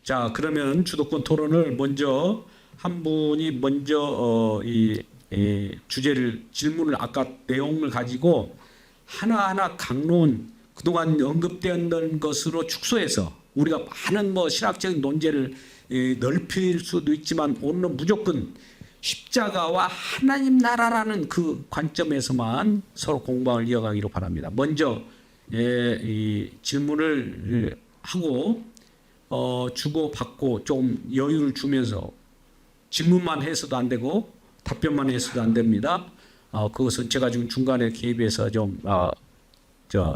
자, 그러면 주도권 토론을 먼저 한 분이 먼저 이 주제를 질문을 아까 내용을 가지고 하나하나 강론 그동안 언급되었던 것으로 축소해서 우리가 많은 뭐 신학적인 논제를 넓힐 수도 있지만 오늘은 무조건 십자가와 하나님 나라라는 그 관점에서만 서로 공방을 이어가기로 바랍니다. 먼저 이 질문을 하고 주고 받고 좀 여유를 주면서 질문만 해서도 안 되고 답변만 해서도 안 됩니다. 그것은 제가 지금 중간에 개입해서 좀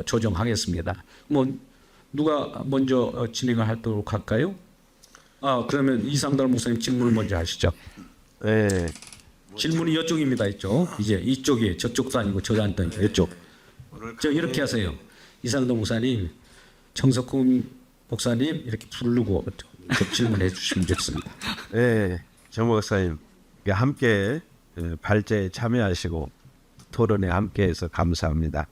조정하겠습니다. 뭐 누가 먼저 진행을 하도록 할까요? 그러면 이상달 목사님 질문을 먼저 하시죠. 네. 질문이 이쪽입니다. 이쪽. 이제 이쪽이 저쪽도 아니고 저도 아니고 이쪽. 저 이렇게 하세요. 이상달 목사님, 정석훈 목사님 이렇게 부르고 질문해 주시면 좋습니다. 네, 정 목사님 함께 발제에 참여하시고 토론에 함께해서 감사합니다.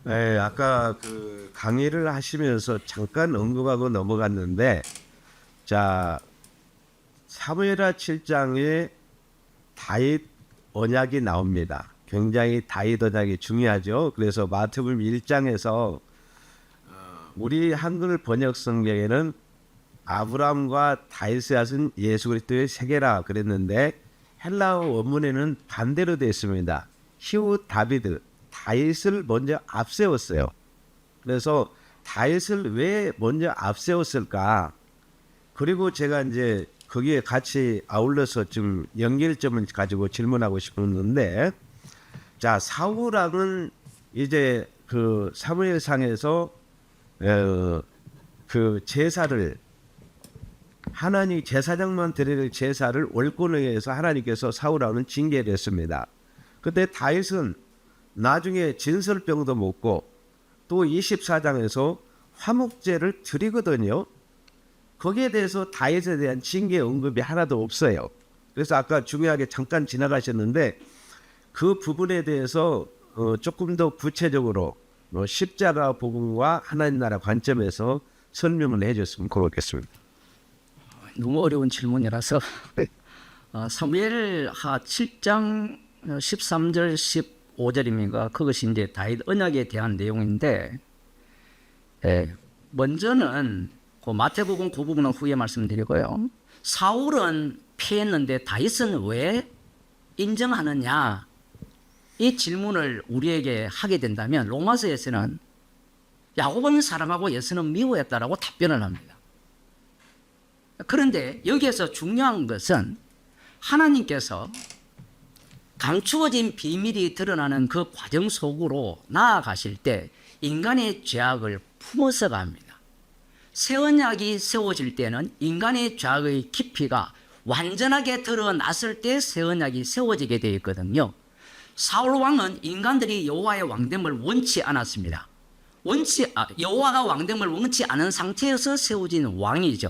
네, 아까 그 강의를 하시면서 잠깐 언급하고 넘어갔는데, 자 사무엘하 7장에 다윗 언약이 나옵니다. 굉장히 다윗 언약이 중요하죠. 그래서 마태복음 1장에서 우리 한글 번역 성경에는 아브라함과 다윗의 아들 예수 그리스도의 세계라 그랬는데 헬라어 원문에는 반대로 되어 있습니다. 히우 다비드, 다윗을 먼저 앞세웠어요. 그래서 다윗을 왜 먼저 앞세웠을까? 그리고 제가 이제 거기에 같이 아울러서 좀 연결점을 가지고 질문하고 싶었는데, 자 사울왕은 이제 그 사무엘상에서 그 제사를 하나님 제사장만 드릴 제사를 월권에 의해서 하나님께서 사울왕은 징계를 했습니다. 그때 다윗은 나중에 진설병도 먹고 또 24장에서 화목제를 드리거든요. 거기에 대해서 다윗에 대한 징계 언급이 하나도 없어요. 그래서 아까 중요하게 잠깐 지나가셨는데 그 부분에 대해서 조금 더 구체적으로 십자가 복음과 하나님 나라 관점에서 설명을 해줬으면 고맙겠습니다. 너무 어려운 질문이라서 사무엘하 7장 13절 15절입니까? 그것이 이제 다윗 언약에 대한 내용인데, 먼저는 그 마태복음 그 부분은 후에 말씀드리고요. 사울은 피했는데 다윗은 왜 인정하느냐? 이 질문을 우리에게 하게 된다면 로마서에서는 야곱은 사랑하고 예수는 미워했다라고 답변을 합니다. 그런데 여기에서 중요한 것은 하나님께서 감추어진 비밀이 드러나는 그 과정 속으로 나아가실 때 인간의 죄악을 품어서 갑니다. 새 언약이 세워질 때는 인간의 죄악의 깊이가 완전하게 드러났을 때 새 언약이 세워지게 되어 있거든요. 사울 왕은 인간들이 여호와의 왕됨을 원치 않았습니다. 여호와가 왕됨을 원치 않은 상태에서 세워진 왕이죠.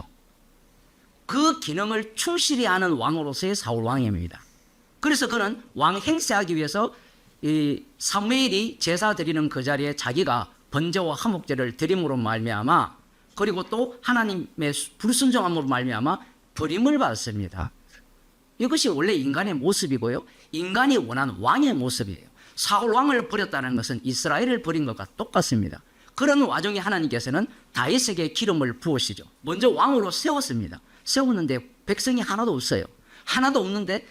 그 기능을 충실히 하는 왕으로서의 사울 왕입니다. 그래서 그는 왕 행세하기 위해서 이 사무엘이 제사 드리는 그 자리에 자기가 번제와 화목제를 드림으로 말미암아, 그리고 또 하나님의 불순종함으로 말미암아 버림을 받습니다. 이것이 원래 인간의 모습이고요, 인간이 원하는 왕의 모습이에요. 사울 왕을 버렸다는 것은 이스라엘을 버린 것과 똑같습니다. 그런 와중에 하나님께서는 다윗에게 기름을 부으시죠. 먼저 왕으로 세웠습니다. 세웠는데 백성이 하나도 없어요. 하나도 없는데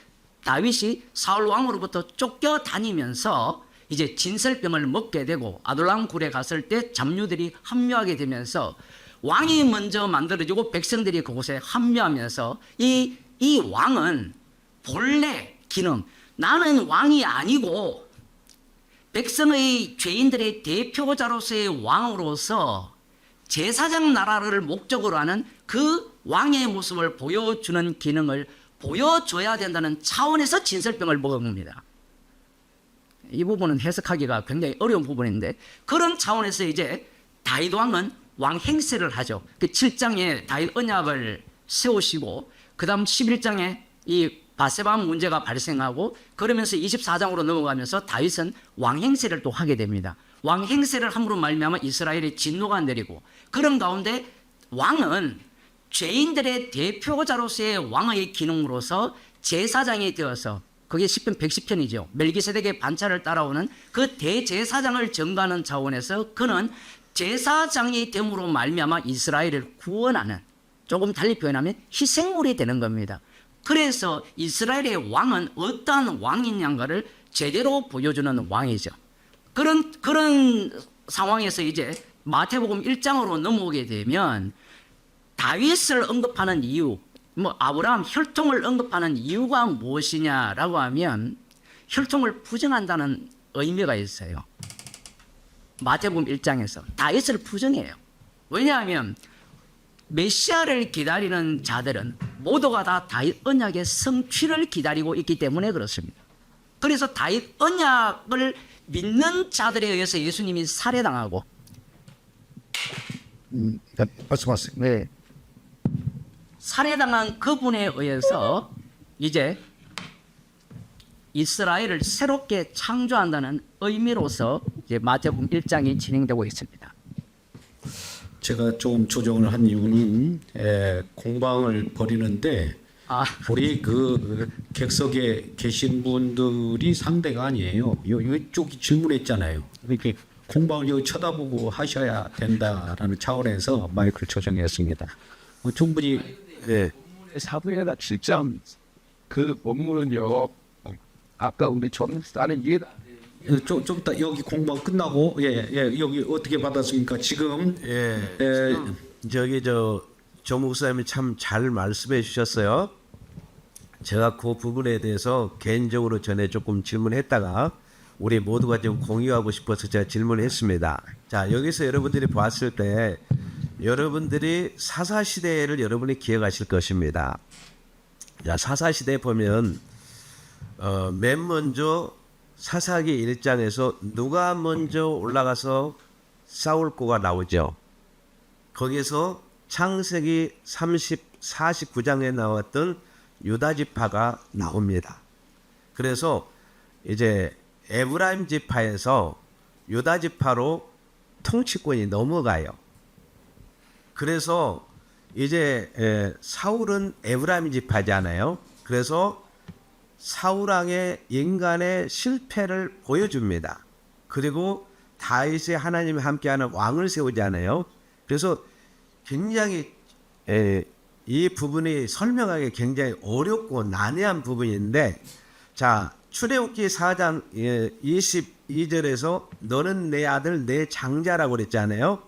다윗이 사울 왕으로부터 쫓겨다니면서 이제 진설병을 먹게 되고 아둘람 굴에 갔을 때 잡류들이 합류하게 되면서 왕이 먼저 만들어지고 백성들이 그곳에 합류하면서 이 왕은 본래 기능, 나는 왕이 아니고 백성의 죄인들의 대표자로서의 왕으로서 제사장 나라를 목적으로 하는 그 왕의 모습을 보여주는 기능을 보여줘야 된다는 차원에서 진설병을 먹은 겁니다. 이 부분은 해석하기가 굉장히 어려운 부분인데, 그런 차원에서 이제 다윗 왕은 왕 행세를 하죠. 그 7장에 다윗 언약을 세우시고 그 다음 11장에 이 바세바 문제가 발생하고 그러면서 24장으로 넘어가면서 다윗은 왕 행세를 또 하게 됩니다. 왕 행세를 함으로 말미암아 이스라엘의 진노가 내리고, 그런 가운데 왕은 죄인들의 대표자로서의 왕의 기능으로서 제사장이 되어서 그게 10편 110편이죠. 멜기세덱의 반차를 따라오는 그 대제사장을 전가하는 차원에서 그는 제사장이 됨으로 말미암아 이스라엘을 구원하는, 조금 달리 표현하면 희생물이 되는 겁니다. 그래서 이스라엘의 왕은 어떠한 왕이냐를 제대로 보여주는 왕이죠. 그런 상황에서 이제 마태복음 1장으로 넘어오게 되면 다윗을 언급하는 이유, 뭐 아브라함 혈통을 언급하는 이유가 무엇이냐라고 하면 혈통을 부정한다는 의미가 있어요. 마태복음 1장에서 다윗을 부정해요. 왜냐하면 메시아를 기다리는 자들은 모두가 다 다윗 언약의 성취를 기다리고 있기 때문에 그렇습니다. 그래서 다윗 언약을 믿는 자들에 의해서 예수님이 살해당하고 말씀하세요. 네. 살해당한 그분에 의해서 이제 이스라엘을 새롭게 창조한다는 의미로서 이제 마태복음 1장이 진행되고 있습니다. 제가 조금 조정을 한 이유는 공방을 벌이는데 우리 그 객석에 계신 분들이 상대가 아니에요. 이쪽이 질문했잖아요. 이렇게 공방을 여기 쳐다보고 하셔야 된다라는 차원에서 마이크를 조정했습니다. 충분히 사부에다 진짜 그 본문은요. 아까 우리 나는 이해 좀 이따 여기 공방 끝나고 여기 어떻게 받았습니까? 지금 저기 조 목사님이 참 잘 말씀해 주셨어요. 제가 그 부분에 대해서 개인적으로 전에 조금 질문했다가 우리 모두가 좀 공유하고 싶어서 제가 질문했습니다. 자, 여기서 여러분들이 봤을 때 여러분들이 사사시대를 여러분이 기억하실 것입니다. 자, 사사시대에 보면 맨 먼저 사사기 1장에서 누가 먼저 올라가서 싸울 거가 나오죠. 거기서 창세기 49장에 나왔던 유다 지파가 나옵니다. 그래서 이제 에브라임 지파에서 유다 지파로 통치권이 넘어가요. 그래서 이제 사울은 에브라임 지파잖아요. 그래서 사울 왕의 인간의 실패를 보여줍니다. 그리고 다윗이 하나님이 함께하는 왕을 세우잖아요. 그래서 굉장히 이 부분이 설명하기 굉장히 어렵고 난해한 부분인데, 자, 출애굽기 4장 22절에서 너는 내 아들 내 장자라고 그랬잖아요.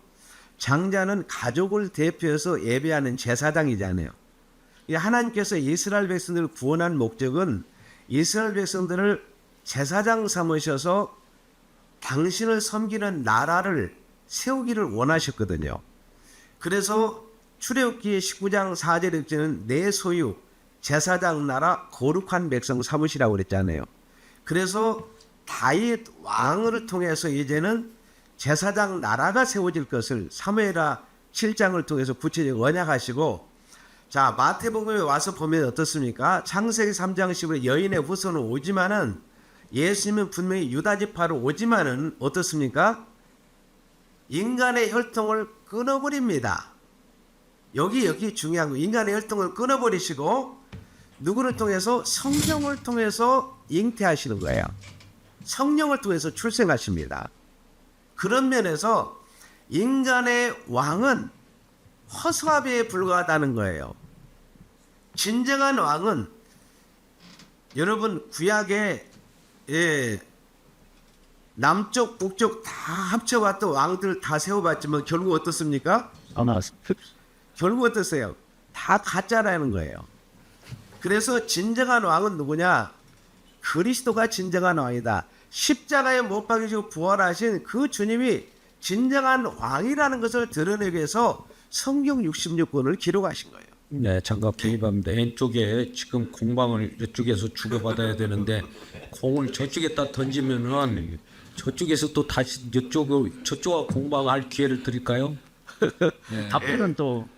장자는 가족을 대표해서 예배하는 제사장이잖아요. 하나님께서 이스라엘 백성들을 구원한 목적은 이스라엘 백성들을 제사장 삼으셔서 당신을 섬기는 나라를 세우기를 원하셨거든요. 그래서 출애굽기 19장 4절에 보면 내 소유 제사장 나라 거룩한 백성 삼으시라고 그랬잖아요. 그래서 다윗 왕을 통해서 이제는 제사장 나라가 세워질 것을 사무엘하 7장을 통해서 구체적으로 언약하시고, 자, 마태복음에 와서 보면 어떻습니까? 창세기 3장 10에 여인의 후손은 오지만은 예수님은 분명히 유다 지파로 오지만은 어떻습니까? 인간의 혈통을 끊어버립니다. 여기 중요한 거, 인간의 혈통을 끊어버리시고 누구를 통해서? 성령을 통해서 잉태하시는 거예요. 성령을 통해서 출생하십니다. 그런 면에서 인간의 왕은 허수아비에 불과하다는 거예요. 진정한 왕은 여러분 구약에 남쪽 북쪽 다 합쳐봤던 왕들 다 세워봤지만 결국 어떻습니까? 결국 어떠세요? 다 가짜라는 거예요. 그래서 진정한 왕은 누구냐? 그리스도가 진정한 왕이다. 십자가에 못 박히시고 부활하신 그 주님이 진정한 왕이라는 것을 드러내기 위해서 성경 66권을 기록하신 거예요. 네, 잠깐 개입합니다. 왼쪽에 지금 공방을 이쪽에서 주고받아야 되는데 공을 저쪽에다 던지면은 저쪽에서 또 다시 저쪽과 공방할 기회를 드릴까요? 답변은 또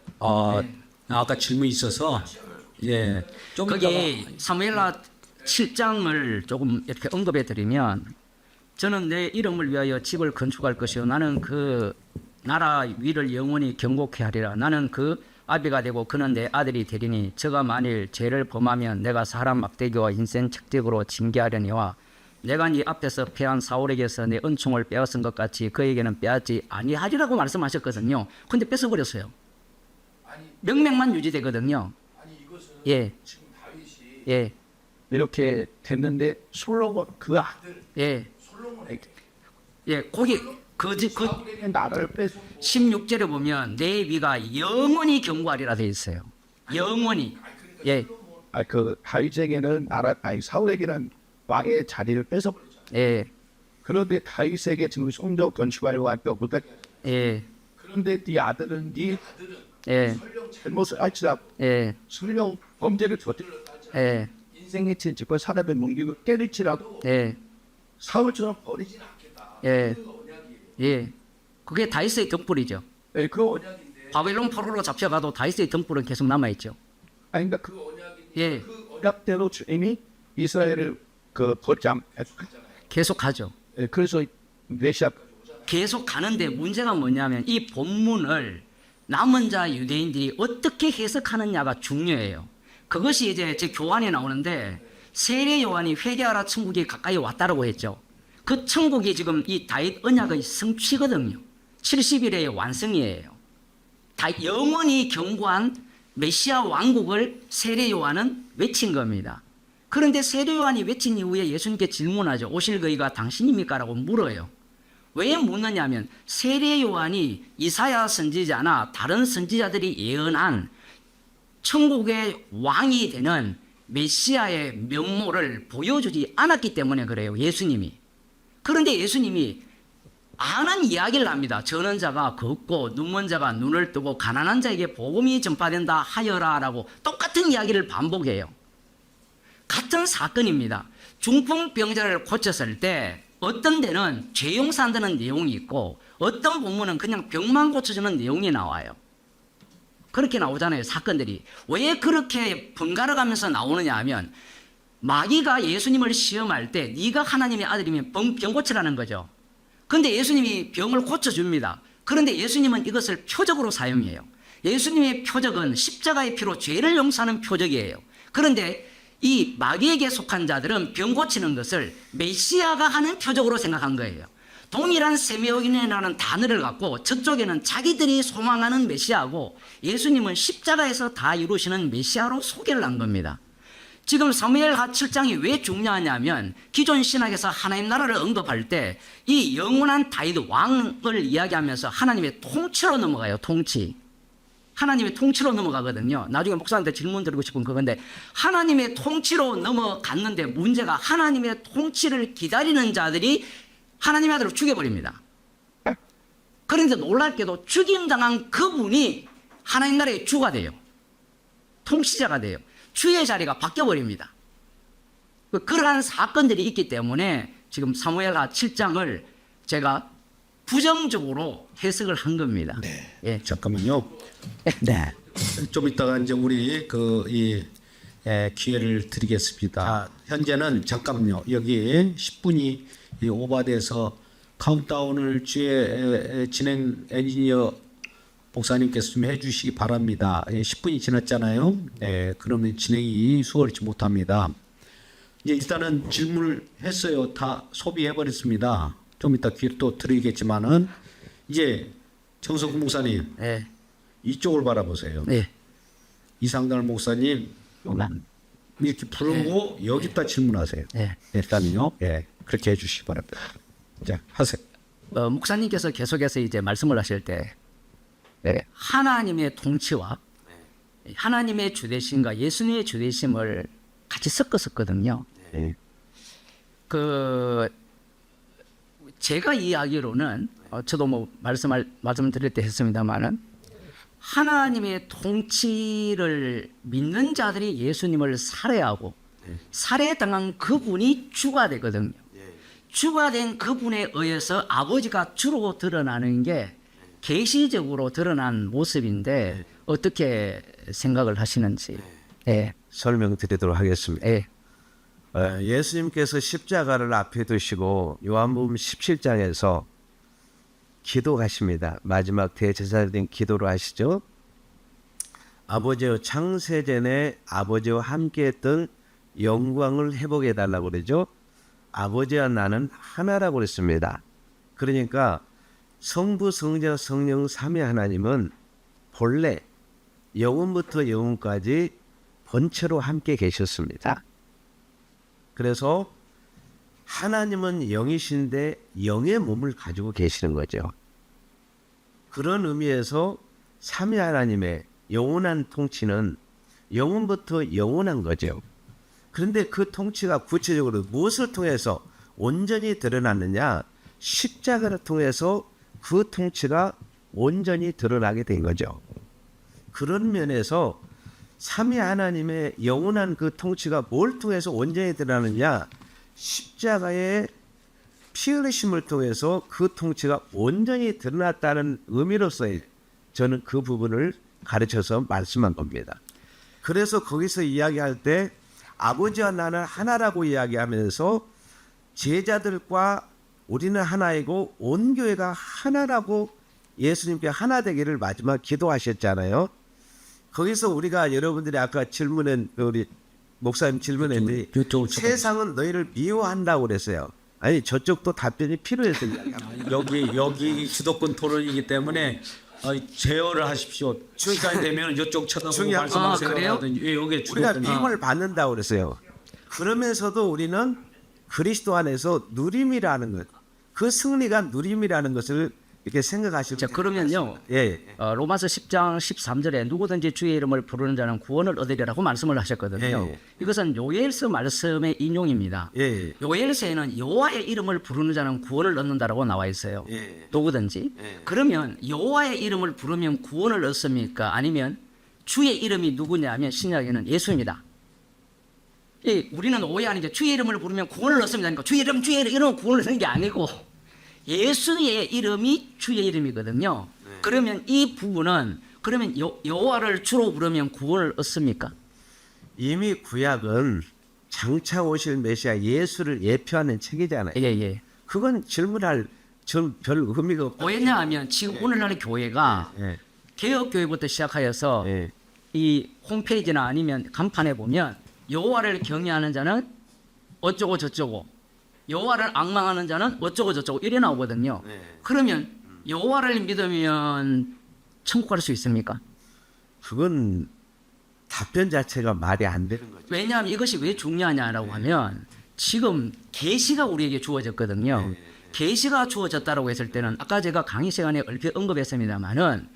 아까 질문이 있어서 좀 거기 사무엘하 7장을 조금 이렇게 언급해 드리면, 저는 내 이름을 위하여 집을 건축할 것이요 나는 그 나라 위를 영원히 경고케 하리라. 나는 그 아비가 되고 그는 내 아들이 되리니 저가 만일 죄를 범하면 내가 사람 막대기와 인생 책직으로 징계하려니와 내가 네 앞에서 패한 사울에게서 내 은총을 빼앗은 것 같이 그에게는 빼앗지 아니하리라고 말씀하셨거든요. 근데 뺏어버렸어요. 명맥만 유지되거든요. 예. 예. 이렇게 됐는데 솔로몬 그 아들 예. 솔로몬에게 예. 거기 그 사울에게 나라를 뺏어 16절에 보면 내 위가 영원히 경고하리라 되어 있어요. 영원히. 예. 그 다윗에게는 나라 사울에게는 왕의 자리를 뺏어버렸잖아요. 예. 그런데 다윗에게 지금 성적 건축하려고 할 때부터 예. 그런데 네 아들은 예. 설령 잘못을 할지라도 예. 설령 범죄를 저질렀다 예. 인생의 짓고 사람의 넘기고 때릴지라도 예. 사울처럼 버리진 않겠다. 예. 그 언약이에요. 예. 그게 다윗의 등불이죠. 네, 그 언약인데 바벨론 포로로 잡혀가도 다윗의 등불은 계속 남아있죠. 아니 그러니까 그 언약인데 예. 그 언약대로 주님이 이스라엘을 그 계속했잖아요. 계속 가죠. 네, 그래서 메시아 계속 가는데 문제가 뭐냐면 이 본문을 남은 자 유대인들이 어떻게 해석하느냐가 중요해요. 그것이 이제 제 교환에 나오는데 세례 요한이 회개하라 천국이 가까이 왔다라고 했죠. 그 천국이 지금 이 다윗 언약의 성취거든요. 70일의 완성이에요. 다 영원히 경고한 메시아 왕국을 세례 요한은 외친 겁니다. 그런데 세례 요한이 외친 이후에 예수님께 질문하죠. 오실 그이가 당신입니까? 라고 물어요. 왜 묻느냐면 세례 요한이 이사야 선지자나 다른 선지자들이 예언한 천국의 왕이 되는 메시아의 면모를 보여주지 않았기 때문에 그래요. 예수님이. 그런데 예수님이 아는 이야기를 합니다. 저는 자가 걷고 눈먼 자가 눈을 뜨고 가난한 자에게 복음이 전파된다 하여라라고 똑같은 이야기를 반복해요. 같은 사건입니다. 중풍병자를 고쳤을 때 어떤 데는 죄 용서한다는 내용이 있고 어떤 본문은 그냥 병만 고쳐주는 내용이 나와요. 그렇게 나오잖아요. 사건들이. 왜 그렇게 번갈아 가면서 나오느냐 하면 마귀가 예수님을 시험할 때 네가 하나님의 아들이면 병 고치라는 거죠. 그런데 예수님이 병을 고쳐줍니다. 그런데 예수님은 이것을 표적으로 사용해요. 예수님의 표적은 십자가의 피로 죄를 용서하는 표적이에요. 그런데 이 마귀에게 속한 자들은 병 고치는 것을 메시아가 하는 표적으로 생각한 거예요. 동일한 세메오인이라는 단어를 갖고 저쪽에는 자기들이 소망하는 메시아고 예수님은 십자가에서 다 이루시는 메시아로 소개를 한 겁니다. 지금 사무엘하 7장이 왜 중요하냐면 기존 신학에서 하나님 나라를 언급할 때 이 영원한 다윗 왕을 이야기하면서 하나님의 통치로 넘어가요. 통치. 하나님의 통치로 넘어가거든요. 나중에 목사한테 질문 드리고 싶은 그건데 하나님의 통치로 넘어갔는데 문제가 하나님의 통치를 기다리는 자들이 하나님의 아들을 죽여버립니다. 그런데 놀랍게도 죽임당한 그분이 하나님 나라의 주가 돼요. 통치자가 돼요. 주의 자리가 바뀌어버립니다. 그러한 사건들이 있기 때문에 지금 사무엘하 7장을 제가 부정적으로 해석을 한 겁니다. 네. 예. 잠깐만요. 네. 좀 이따가 이제 우리 기회를 드리겠습니다. 현재는 잠깐만요. 여기 10분이 오버돼서 카운트다운을 주의 진행 엔지니어 목사님께서 좀 해주시기 바랍니다. 10분이 지났잖아요. 그러면 진행이 수월치 못합니다. 이제 일단은 질문을 했어요. 다 소비해버렸습니다. 좀 이따 기회 또 드리겠지만은 이제 정석훈 목사님 예. 이쪽을 바라보세요. 예. 이상달 목사님 이렇게 부르고 여기다 질문하세요. 예. 일단은요. 그렇게 해주시기 바랍니다. 자, 하세요. 목사님께서 계속해서 이제 말씀을 하실 때 하나님의 통치와 하나님의 주대심과 예수님의 주대심을 같이 섞었었거든요. 제가 이야기로는 저도 뭐 말씀드릴 때 했습니다만은 하나님의 통치를 믿는 자들이 예수님을 살해하고 살해당한 그분이 주가 되거든요. 주가 된 그분에 의해서 아버지가 주로 드러나는 게 계시적으로 드러난 모습인데 어떻게 생각을 하시는지 설명드리도록 하겠습니다. 예수님께서 십자가를 앞에 두시고 요한복음 17장에서 기도하십니다. 마지막 대제사장 기도를 하시죠. 아버지와 창세전에 아버지와 함께했던 영광을 회복해 달라고 그러죠. 아버지와 나는 하나라고 그랬습니다. 그러니까 성부, 성자, 성령 삼위 하나님은 본래 영원부터 영원까지 본체로 함께 계셨습니다. 그래서 하나님은 영이신데 영의 몸을 가지고 계시는 거죠. 그런 의미에서 삼위 하나님의 영원한 통치는 영원부터 영원한 거죠. 그런데 그 통치가 구체적으로 무엇을 통해서 온전히 드러났느냐? 십자가를 통해서 그 통치가 온전히 드러나게 된 거죠. 그런 면에서 삼위 하나님의 영원한 그 통치가 뭘 통해서 온전히 드러나느냐? 십자가의 피 흘리심을 통해서 그 통치가 온전히 드러났다는 의미로서 저는 그 부분을 가르쳐서 말씀한 겁니다. 그래서 거기서 이야기할 때 아버지와 나는 하나라고 이야기하면서 제자들과 우리는 하나이고 온 교회가 하나라고 예수님께 하나 되기를 마지막 기도하셨잖아요. 거기서 우리가 여러분들이 아까 질문한 우리 목사님 질문했는데 세상은 너희를 미워한다고 그랬어요. 아니 저쪽도 답변이 필요해서 이야기합니다. 여기 주도권 토론이기 때문에 제어를 하십시오. 시간이 되면 이쪽 쳐다보고 말씀하세요. 그래요? 예, 여기 우리가 주도권. 미움을 받는다고 그랬어요. 그러면서도 우리는 그리스도 안에서 누림이라는 것, 그 승리가 누림이라는 것을 이렇게 생각하시면 자, 그러면요. 예, 로마서 10장 13절에 누구든지 주의 이름을 부르는 자는 구원을 얻으리라고 말씀을 하셨거든요. 예. 이것은 요엘서 말씀의 인용입니다. 예, 요엘서에는 여호와의 이름을 부르는 자는 구원을 얻는다라고 나와 있어요. 예. 누구든지. 그러면 여호와의 이름을 부르면 구원을 얻습니까? 아니면 주의 이름이 누구냐면 신약에는 예수입니다. 우리는 오해하는 게 주의 이름을 부르면 구원을 얻습니다. 그러니까 주의 이름 이러면 구원을 얻는 게 아니고 예수의 이름이 주의 이름이거든요. 그러면 이 부분은 그러면 여호와를 주로 부르면 구원을 얻습니까? 이미 구약은 장차 오실 메시아 예수를 예표하는 책이잖아요. 예. 그건 질문할 전 별 의미가 없다. 왜냐 하면 지금 오늘날의 교회가 예, 개혁교회부터 시작하여서 예, 이 홈페이지나 아니면 간판에 보면 여호와를 경외하는 자는 어쩌고 저쩌고 여호와를 앙망하는 자는 어쩌고 저쩌고 이래 나오거든요. 그러면 여호와를 믿으면 천국 갈 수 있습니까? 그건 답변 자체가 말이 안 되는 거죠. 왜냐하면 이것이 왜 중요하냐라고 하면 지금 계시가 우리에게 주어졌거든요. 계시가 주어졌다라고 했을 때는 아까 제가 강의 시간에 얼핏 언급했습니다마는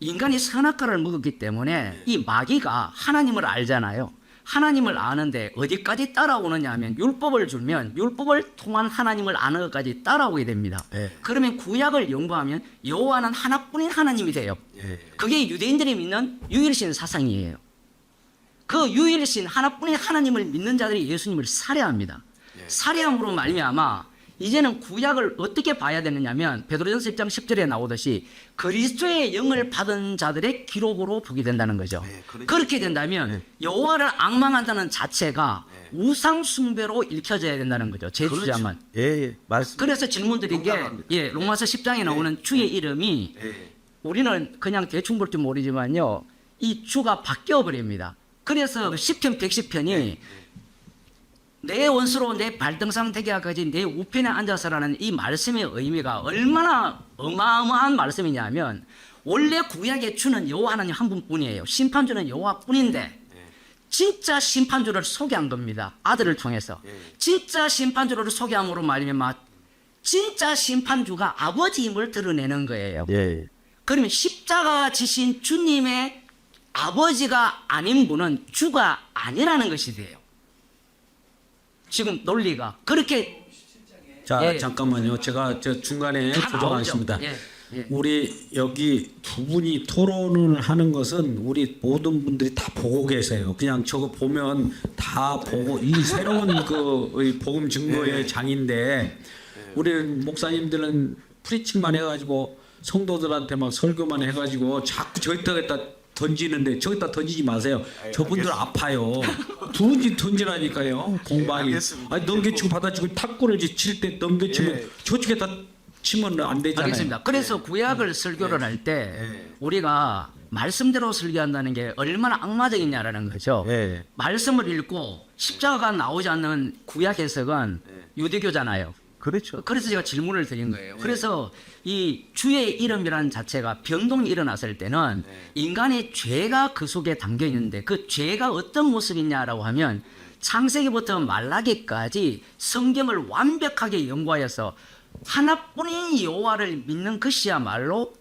인간이 선악과를 먹었기 때문에 이 마귀가 하나님을 알잖아요. 하나님을 아는데 어디까지 따라오느냐 하면 율법을 주면 율법을 통한 하나님을 아는 것까지 따라오게 됩니다. 그러면 구약을 연구하면 여호와는 하나뿐인 하나님이 돼요. 그게 유대인들이 믿는 유일신 사상이에요. 그 유일신 하나뿐인 하나님을 믿는 자들이 예수님을 살해합니다. 살해함으로 말미암아 이제는 구약을 어떻게 봐야 되느냐면 베드로전서 10장 10절에 나오듯이 그리스도의 영을 받은 자들의 기록으로 보게 된다는 거죠. 그렇게 된다면 여호와를 앙망한다는 자체가 우상 숭배로 읽혀져야 된다는 거죠. 제 주장은. 예, 맞습니다. 그래서 질문드린 게 로마서 10장에 나오는 주의 이름이 우리는 그냥 대충 볼 줄 모르지만요. 이 주가 바뀌어 버립니다. 그래서 시편 110편이 내 원수로 내 발등상 되게 하까지 내 우편에 앉아서라는 이 말씀의 의미가 얼마나 어마어마한 말씀이냐면 원래 구약의 주는 여호와 하나님 한 분뿐이에요. 심판주는 여호와뿐인데 진짜 심판주를 소개한 겁니다. 아들을 통해서. 진짜 심판주를 소개함으로 말미암아 진짜 심판주가 아버지임을 드러내는 거예요. 예, 그러면 십자가 지신 주님의 아버지가 아닌 분은 주가 아니라는 것이 돼요. 지금 논리가 그렇게. 자, 예. 잠깐만요. 제가 저 중간에 다 조정하겠습니다. 나오죠. 예. 우리 여기 두 분이 토론을 하는 것은 우리 모든 분들이 다 보고 계세요. 그냥 저거 보면 다 보고 이 새로운 그 복음 증거의 장인데 우리는 목사님들은 프리칭만 해가지고 성도들한테 막 설교만 해가지고 자꾸 저기다가 던지는데 저기다 던지지 마세요. 저분들 아파요. 두분이 던지라니까요. 공방이. 아니 넘겨치고 받아치고 탁구를 칠 때 넘겨치면 저쪽에다 치면 안 되잖아요. 알겠습니다. 그래서 구약을 설교를 할 때 우리가 말씀대로 설교한다는 게 얼마나 악마적이냐라는 거죠. 예. 말씀을 읽고 십자가가 나오지 않는 구약 해석은 유대교잖아요. 그렇죠. 그래서 제가 질문을 드린 거예요. 그래서 이 주의 이름이라는 자체가 변동이 일어났을 때는 인간의 죄가 그 속에 담겨 있는데 그 죄가 어떤 모습이냐라고 하면 창세기부터 말라기까지 성경을 완벽하게 연구하여서 하나뿐인 여호와를 믿는 것이야말로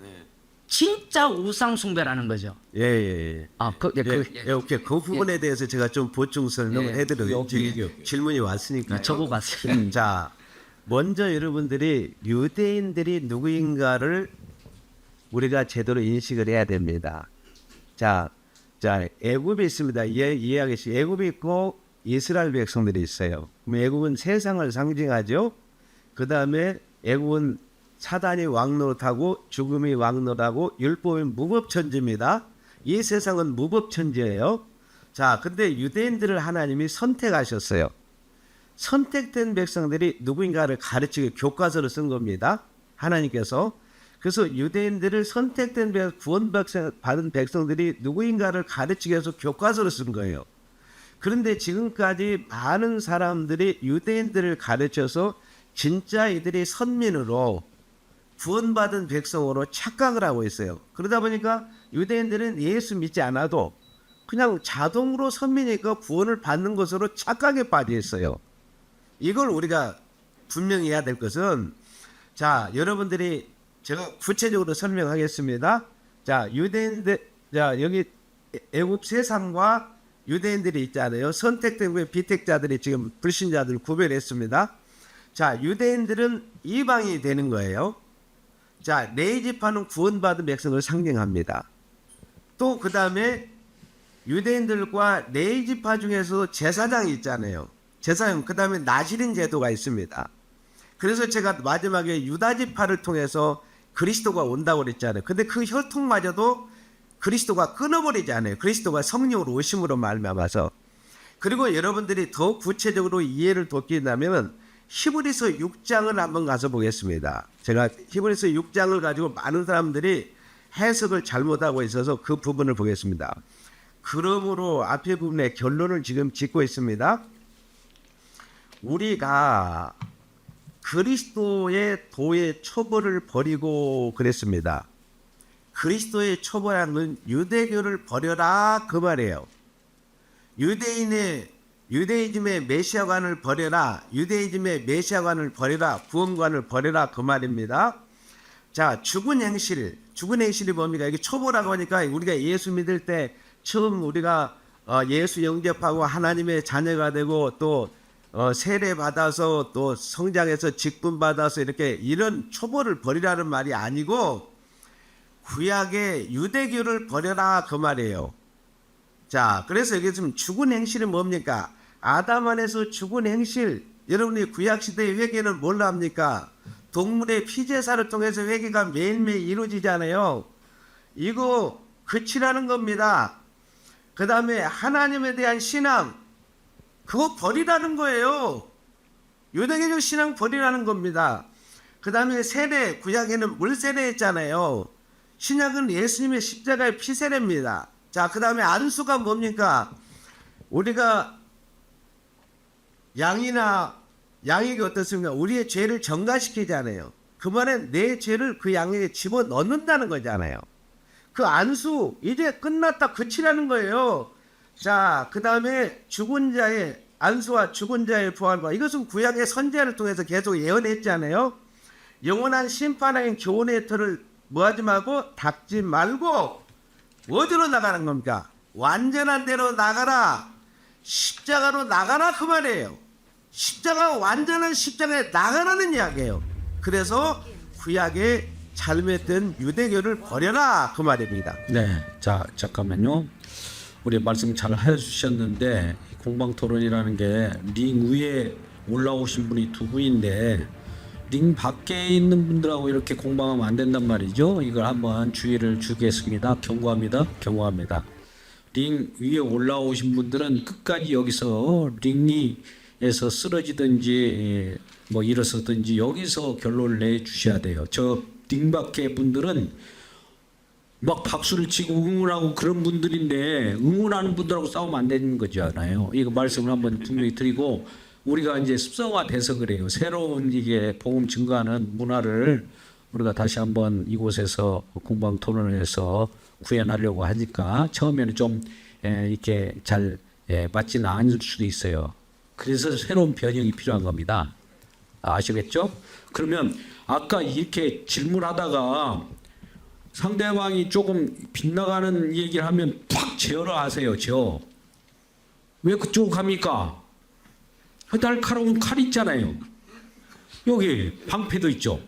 진짜 우상 숭배라는 거죠. 예, 예, 예. 오케이. 그 부분에 대해서 제가 좀 보충 설명을 해드려요. 질문이 왔으니까. 저거 봤어요. 자, 먼저 여러분들이 유대인들이 누구인가를 우리가 제대로 인식을 해야 됩니다. 자, 애굽이 있습니다. 이해하겠어요. 애굽이 있고 이스라엘 백성들이 있어요. 그럼 애굽은 세상을 상징하죠. 그 다음에 애굽은 사단이 왕노릇하고 죽음이 왕노릇하고 율법이 무법천지입니다. 이 세상은 무법천지예요. 자, 근데 유대인들을 하나님이 선택하셨어요. 선택된 백성들이 누구인가를 가르치기 교과서를 쓴 겁니다. 하나님께서. 그래서 유대인들을 선택된 구원받은 백성들이 누구인가를 구원받기 위해서 교과서를 쓴 거예요. 그런데 지금까지 많은 사람들이 유대인들을 가르쳐서 진짜 이들이 선민으로 구원받은 백성으로 착각을 하고 있어요. 그러다 보니까 유대인들은 예수 믿지 않아도 그냥 자동으로 선민이니까 구원을 받는 것으로 착각에 빠져 있어요. 이걸 우리가 분명히 해야 될 것은, 자, 여러분들이 제가 구체적으로 설명하겠습니다. 자, 여기 애굽 세상과 유대인들이 있잖아요. 선택된 후에 비택자들이 지금 불신자들을 구별했습니다. 자, 유대인들은 이방인이 되는 거예요. 자, 네 지파는 구원받은 백성을 상징합니다. 또 그 다음에 유대인들과 네 지파 중에서 제사장이 있잖아요. 제사장, 그 다음에 나시린 제도가 있습니다. 그래서 제가 마지막에 유다 지파를 통해서 그리스도가 온다고 그랬잖아요. 근데 그 혈통마저도 그리스도가 끊어버리지 않아요. 그리스도가 성령으로 오심으로 말미암아서. 그리고 여러분들이 더 구체적으로 이해를 돕긴다면 히브리서 6장을 한번 가서 보겠습니다. 제가 히브리서 6장을 가지고 많은 사람들이 해석을 잘못하고 있어서 그 부분을 보겠습니다. 그러므로 앞에 부분에 결론을 지금 짓고 있습니다. 우리가 그리스도의 도의 초벌을 버리고 그랬습니다. 그리스도의 초벌하는 유대교를 버려라 그 말이에요. 유대이즘의 메시아관을 버려라. 유대이즘의 메시아관을 버려라. 구원관을 버려라 그 말입니다. 자, 죽은 행실이 뭡니까? 이게 초보라고 하니까 우리가 예수 믿을 때 처음 우리가 예수 영접하고 하나님의 자녀가 되고 또 세례 받아서 또 성장해서 직분 받아서 이렇게 이런 초보를 버리라는 말이 아니고 구약의 유대교를 버려라 그 말이에요. 자, 그래서 여기 지금 죽은 행실이 뭡니까? 아담 안에서 죽은 행실. 여러분이 구약시대의 회개는 뭘로 합니까? 동물의 피제사를 통해서 회개가 매일매일 이루어지잖아요. 이거 그치라는 겁니다. 그 다음에 하나님에 대한 신앙, 그거 버리라는 거예요. 유대교적 신앙 버리라는 겁니다. 그 다음에 세례, 구약에는 물세례 했잖아요. 신약은 예수님의 십자가의 피세례입니다. 자, 그 다음에 안수가 뭡니까? 우리가 양에게 어떻습니까? 우리의 죄를 전가시키잖아요. 그 말은 내 죄를 그 양에게 집어넣는다는 거잖아요. 그 안수 이제 끝났다 그치라는 거예요. 자, 그 다음에 죽은 자의 안수와 죽은 자의 부활과 이것은 구약의 선지자를 통해서 계속 예언했잖아요. 영원한 심판의 교훈의 틀을 뭐하지 말고 닦지 말고 어디로 나가는 겁니까? 완전한 데로 나가라. 십자가로 나가라 그 말이에요. 십자가 완전한 십자가에 나가라는 이야기예요. 그래서 구약의 잘못된 유대교를 버려라 그 말입니다. 네, 자 잠깐만요. 우리 말씀 잘 해주셨는데 공방토론이라는 게 링 위에 올라오신 분이 두 분인데 링 밖에 있는 분들하고 이렇게 공방하면 안 된단 말이죠. 이걸 한번 주의를 주겠습니다. 경고합니다. 링 위에 올라오신 분들은 끝까지 여기서 링에서 쓰러지든지 뭐 일어서든지 여기서 결론을 내주셔야 돼요. 저 링 밖에 분들은 막 박수를 치고 응원하고 그런 분들인데 응원하는 분들하고 싸우면 안 되는 거잖아요. 이거 말씀을 한번 분명히 드리고 우리가 이제 습성화돼서 그래요. 새로운 이게 복음 증거하는 문화를 우리가 다시 한번 이곳에서 공방 토론에서 구현하려고 하니까 처음에는 좀 이렇게 잘 맞지는 않을 수도 있어요. 그래서 새로운 변형이 필요한 겁니다. 아시겠죠? 그러면 아까 이렇게 질문하다가 상대방이 조금 빗나가는 얘기를 하면 팍 제어를 하세요. 제어. 왜 그쪽으로 갑니까? 날카로운 칼 있잖아요. 여기 방패도 있죠.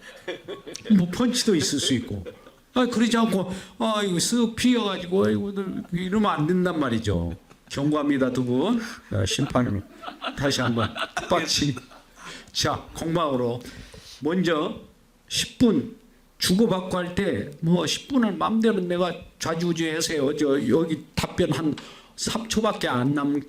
뭐 펀치도 있을 수 있고. 그러지 않고 이거 쓱 피어가지고 이러면 안 된단 말이죠. 경고합니다 두 분. 심판으로 다시 한번 빡치. 자 공방으로 먼저 10분 주고받고 할 때 뭐 10분은 마음대로 내가 좌지우지하세요. 저 여기 답변 한 3초밖에 안 남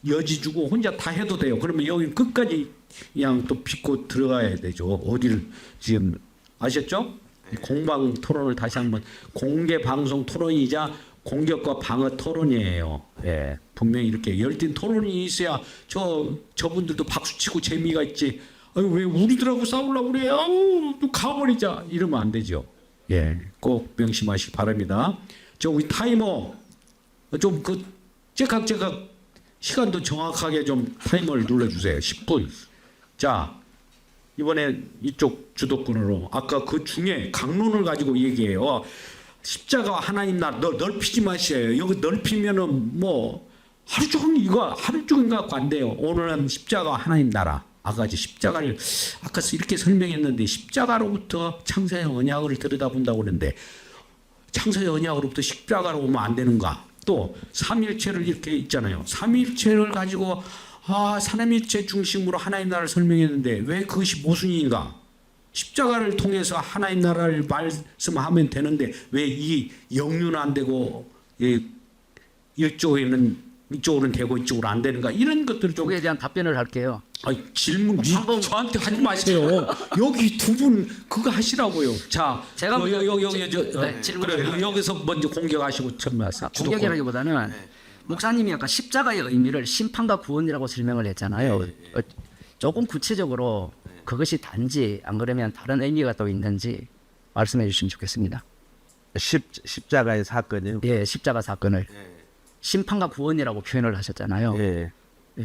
여지 주고 혼자 다 해도 돼요. 그러면 여기 끝까지 그냥 또 빚고 들어가야 되죠. 어디를 지금 아셨죠? 공방 토론을 다시 한번 공개 방송 토론이자 공격과 방어 토론이에요. 예, 분명히 이렇게 열띤 토론이 있어야 저분들도 박수 치고 재미가 있지. 왜 우리들하고 싸우려고 그래요? 또 가버리자 이러면 안 되죠. 예, 꼭 명심하시기 바랍니다. 우리 타이머 좀 그 째깍째깍 시간도 정확하게 좀 타이머를 눌러주세요. 10분. 자, 이번에 이쪽 주도권으로 아까 그 중에 강론을 가지고 얘기해요. 십자가 하나님 나라 넓히지 마세요. 여기 넓히면은 뭐 하루 종일 갖고 안 돼요. 오늘은 십자가 하나님 나라. 아까 십자가를 아까 이렇게 설명했는데 십자가로부터 창세의 언약을 들여다본다고 그러는데 창세의 언약으로부터 십자가로 오면 안 되는가? 또 삼일체를 이렇게 있잖아요. 삼일체를 가지고 삼일체 중심으로 하나님 나라를 설명했는데 왜 그것이 모순인가? 십자가를 통해서 하나님 나라를 말씀하면 되는데 왜 이 영유는 안 되고 이쪽으로는 되고 이쪽으로 안 되는가? 이런 것들을 좀 거기에 대한 답변을 할게요. 질문 저한테 하지 마세요. 여기 두 분 그거 하시라고요. 자, 제가 그래 여기서 먼저 공격하시고 전화하세요. 공격이라기보다는 목사님이 아까 십자가의 의미를 심판과 구원이라고 설명을 했잖아요. 조금 구체적으로 그것이 단지 안 그러면 다른 의미가 또 있는지 말씀해 주시면 좋겠습니다. 십자가의 사건이요. 예, 십자가 사건을 심판과 구원이라고 표현을 하셨잖아요. 예.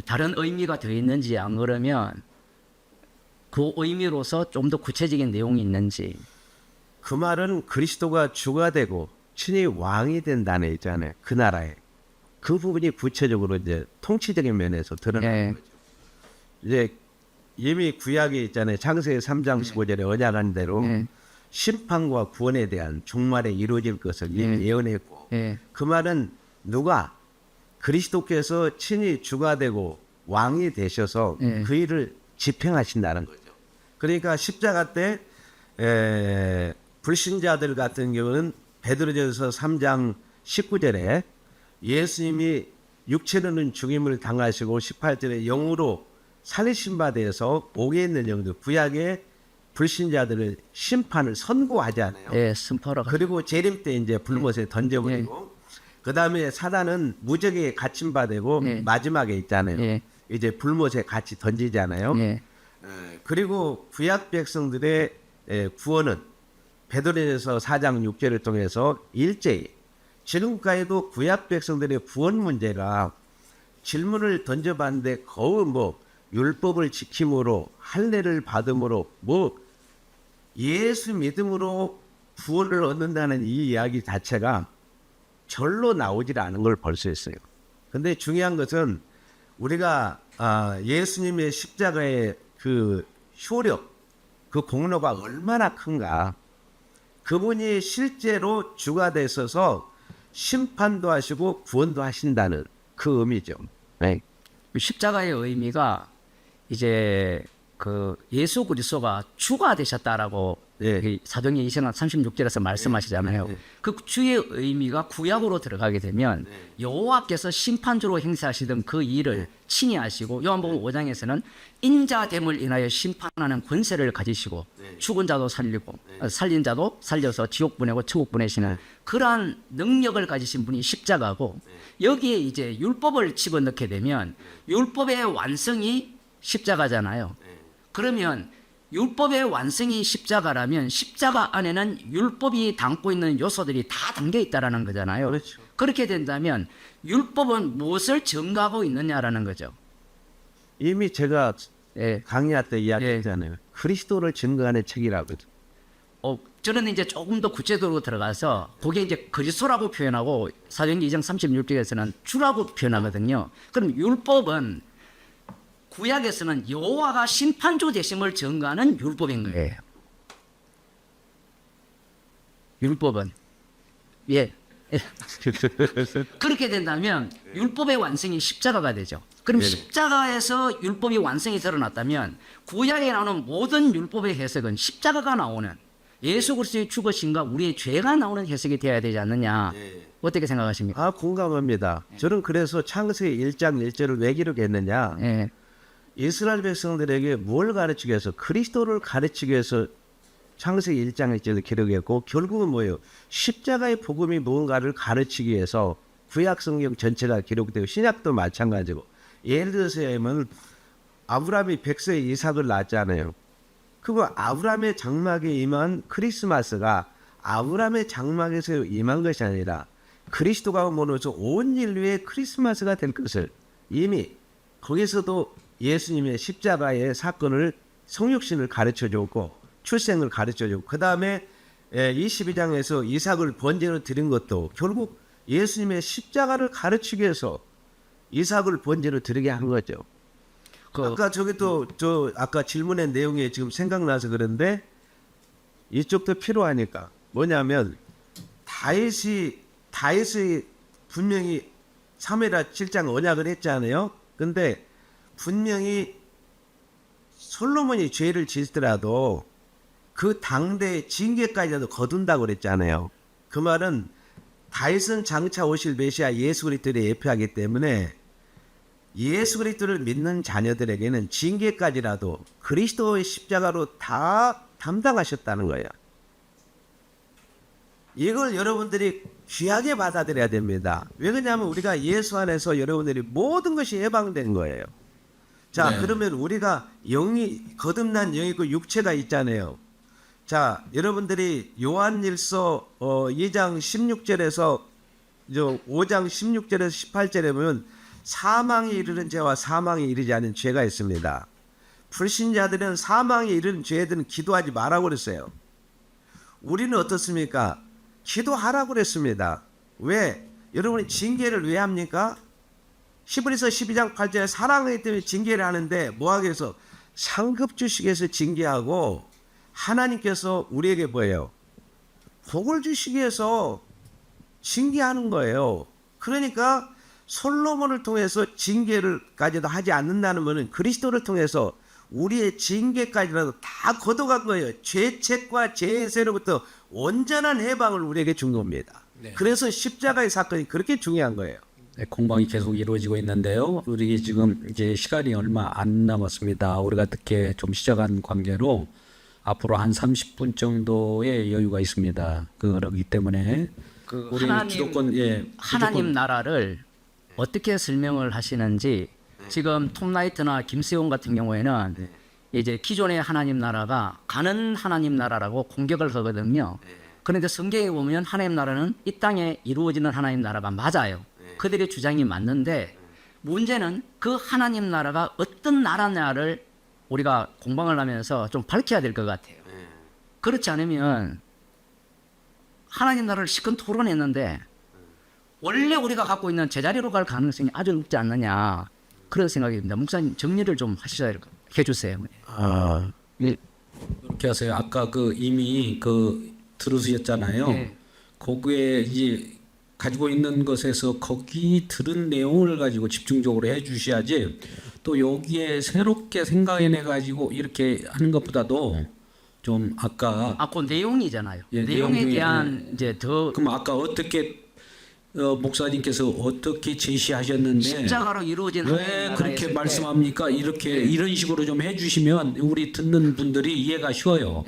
다른 의미가 더 있는지 안 그러면 그 의미로서 좀 더 구체적인 내용이 있는지. 그 말은 그리스도가 주가 되고 친히 왕이 된다는 있잖아요. 그 나라에 그 부분이 구체적으로 이제 통치적인 면에서 드러나는 거죠. 이제 이미 구약에 있잖아요. 창세기 3장 15절에 언약한 대로 심판과 구원에 대한 종말에 이루어질 것을 이미 예언했고 그 말은 누가 그리스도께서 친히 주가 되고 왕이 되셔서 그 일을 집행하신다는 거죠. 그러니까 십자가 때 불신자들 같은 경우는 베드로전서 3장 19절에 예수님이 육체로는 죽임을 당하시고 18절에 영으로 살리신 바 되어서 옥에 있는 영들 구약의 불신자들을 심판을 선고하잖아요. 예, 선포로. 그리고 재림 때 이제 불못에 던져버리고 그 다음에 사단은 무적에 갇힌 바 되고 마지막에 있잖아요. 이제 불못에 같이 던지잖아요. 그리고 구약 백성들의 구원은 베드로전서 4장 6절을 통해서 일제히 지금까지도 구약 백성들의 구원 문제가 질문을 던져봤는데 거의 뭐 율법을 지킴으로 할례를 받음으로 뭐 예수 믿음으로 구원을 얻는다는 이 이야기 자체가 절로 나오질 않은 걸 볼 수 있어요. 근데 중요한 것은 우리가 예수님의 십자가의 그 효력, 그 공로가 얼마나 큰가. 그분이 실제로 주가 되셔서 심판도 하시고 구원도 하신다는 그 의미죠. 네. 십자가의 의미가 이제 그 예수 그리스도가 주가 되셨다라고 예. 그 사도행전 2장 36절에서 말씀하시잖아요. 그 주의 의미가 구약으로 들어가게 되면 여호와께서 심판주로 행사하시던 그 일을 친히 하시고 요한복음 5장에서는 인자됨을 인하여 심판하는 권세를 가지시고 죽은 자도 살리고 살린 자도 살려서 지옥 보내고 천국 보내시는 그러한 능력을 가지신 분이 십자가고 여기에 이제 율법을 집어넣게 되면 율법의 완성이 십자가잖아요. 그러면 율법의 완성이 십자가라면 십자가 안에는 율법이 담고 있는 요소들이 다 담겨 있다라는 거잖아요. 그렇죠. 그렇게 된다면 율법은 무엇을 증거하고 있느냐라는 거죠. 이미 제가 예. 강의할 때 이야기했잖아요. 그리스도를 증거하는 책이라고. 저는 이제 조금 더 구체적으로 들어가서 거기에 이제 그리스도라고 표현하고 사도행전 2장 36절에서는 주라고 표현하거든요. 그럼 율법은 구약에서는 여호와가 심판주 되심을 증거하는 율법인 거예요. 율법은 예. 그렇게 된다면 율법의 완성이 십자가가 되죠. 그럼 십자가에서 율법이 완성이 드러났다면 구약에 나오는 모든 율법의 해석은 십자가가 나오는 예수 그리스도의 죽으심과 우리의 죄가 나오는 해석이 되어야 되지 않느냐. 어떻게 생각하십니까? 아, 공감합니다. 저는 그래서 창세기 1장 1절을 왜 기록했느냐. 예. 이스라엘 백성들에게 뭘 가르치기 위해서 그리스도를 가르치기 위해서 창세기 1장 1절을 기록했고 결국은 뭐예요? 십자가의 복음이 무언가를 가르치기 위해서 구약 성경 전체가 기록되고 신약도 마찬가지고 예를 들어서 하면 아브라함이 100세에 이삭을 낳았잖아요. 그거 아브라함의 장막에 임한 크리스마스가 아브라함의 장막에서 임한 것이 아니라 그리스도가 오므로서 온 인류의 크리스마스가 될 것을 이미 거기서도 예수님의 십자가의 사건을 성육신을 가르쳐줬고 출생을 가르쳐줬고 그 다음에 22장에서 이삭을 번제로 드린 것도 결국 예수님의 십자가를 가르치기 위해서 이삭을 번제로 드리게 한 거죠. 아까 저기 또 저 아까 질문의 내용이 지금 생각나서 그런데 이쪽도 필요하니까 뭐냐면 다윗이 분명히 사무엘하 7장 언약을 했잖아요. 근데 분명히 솔로몬이 죄를 짓더라도 그 당대의 징계까지라도 거둔다고 그랬잖아요. 그 말은 다윗은 장차 오실 메시아 예수 그리스도를 예표하기 때문에 예수 그리스도를 믿는 자녀들에게는 징계까지라도 그리스도의 십자가로 다 담당하셨다는 거예요. 이걸 여러분들이 귀하게 받아들여야 됩니다. 왜 그러냐면 우리가 예수 안에서 여러분들이 모든 것이 해방된 거예요. 자, 네. 그러면 우리가 영이 거듭난 영이 있고 육체가 있잖아요. 자, 여러분들이 요한일서 2장 16절에서 5장 16절에서 18절에 보면 사망에 이르는 죄와 사망에 이르지 않은 죄가 있습니다. 불신자들은 사망에 이르는 죄들은 기도하지 말라고 그랬어요. 우리는 어떻습니까? 기도하라고 그랬습니다. 왜? 여러분이 징계를 왜 합니까? 히브리서 12장 8절에 사랑하기 때문에 징계를 하는데 뭐하기 위해서? 상급 주시기 위해서 징계하고 하나님께서 우리에게 뭐예요? 복을 주시기 위해서 징계하는 거예요. 그러니까 솔로몬을 통해서 징계를까지도 하지 않는다는 것은 그리스도를 통해서 우리의 징계까지라도 다 걷어간 거예요. 죄책과 죄세로부터 온전한 해방을 우리에게 준 겁니다. 네. 그래서 십자가의 사건이 그렇게 중요한 거예요. 네, 공방이 계속 이루어지고 있는데요. 우리 지금 이제 시간이 얼마 안 남았습니다. 우리가 특히 좀 시작한 관계로 앞으로 한 30분 정도의 여유가 있습니다. 그렇기 때문에 우리 기독권 하나님 나라를 어떻게 설명을 하시는지 지금 톰 라이트나 김세용 같은 경우에는 이제 기존의 하나님 나라가 가는 하나님 나라라고 공격을 하거든요. 그런데 성경에 보면 하나님 나라는 이 땅에 이루어지는 하나님 나라가 맞아요. 그들의 주장이 맞는데 문제는 그 하나님 나라가 어떤 나라냐를 우리가 공방을 하면서 좀 밝혀야 될 것 같아요. 그렇지 않으면 하나님 나라를 실컷 토론했는데 원래 우리가 갖고 있는 제자리로 갈 가능성이 아주 높지 않느냐 그런 생각입니다. 목사님 정리를 좀 해주세요. 이렇게 하세요. 아까 이미 들으셨잖아요. 네. 거기에 이제 가지고 있는 것에서 거기 들은 내용을 가지고 집중적으로 해주셔야지 또 여기에 새롭게 생각해내 가지고 이렇게 하는 것보다도 좀 아까 그 내용이잖아요. 예, 내용에 내용 중에, 대한 이제 더 그럼 아까 어떻게 목사님께서 어떻게 제시하셨는데 십자가로 이루어진 왜 하나님의 그렇게 나라였을 때 말씀합니까? 이렇게 이런 식으로 좀 해주시면 우리 듣는 분들이 이해가 쉬워요.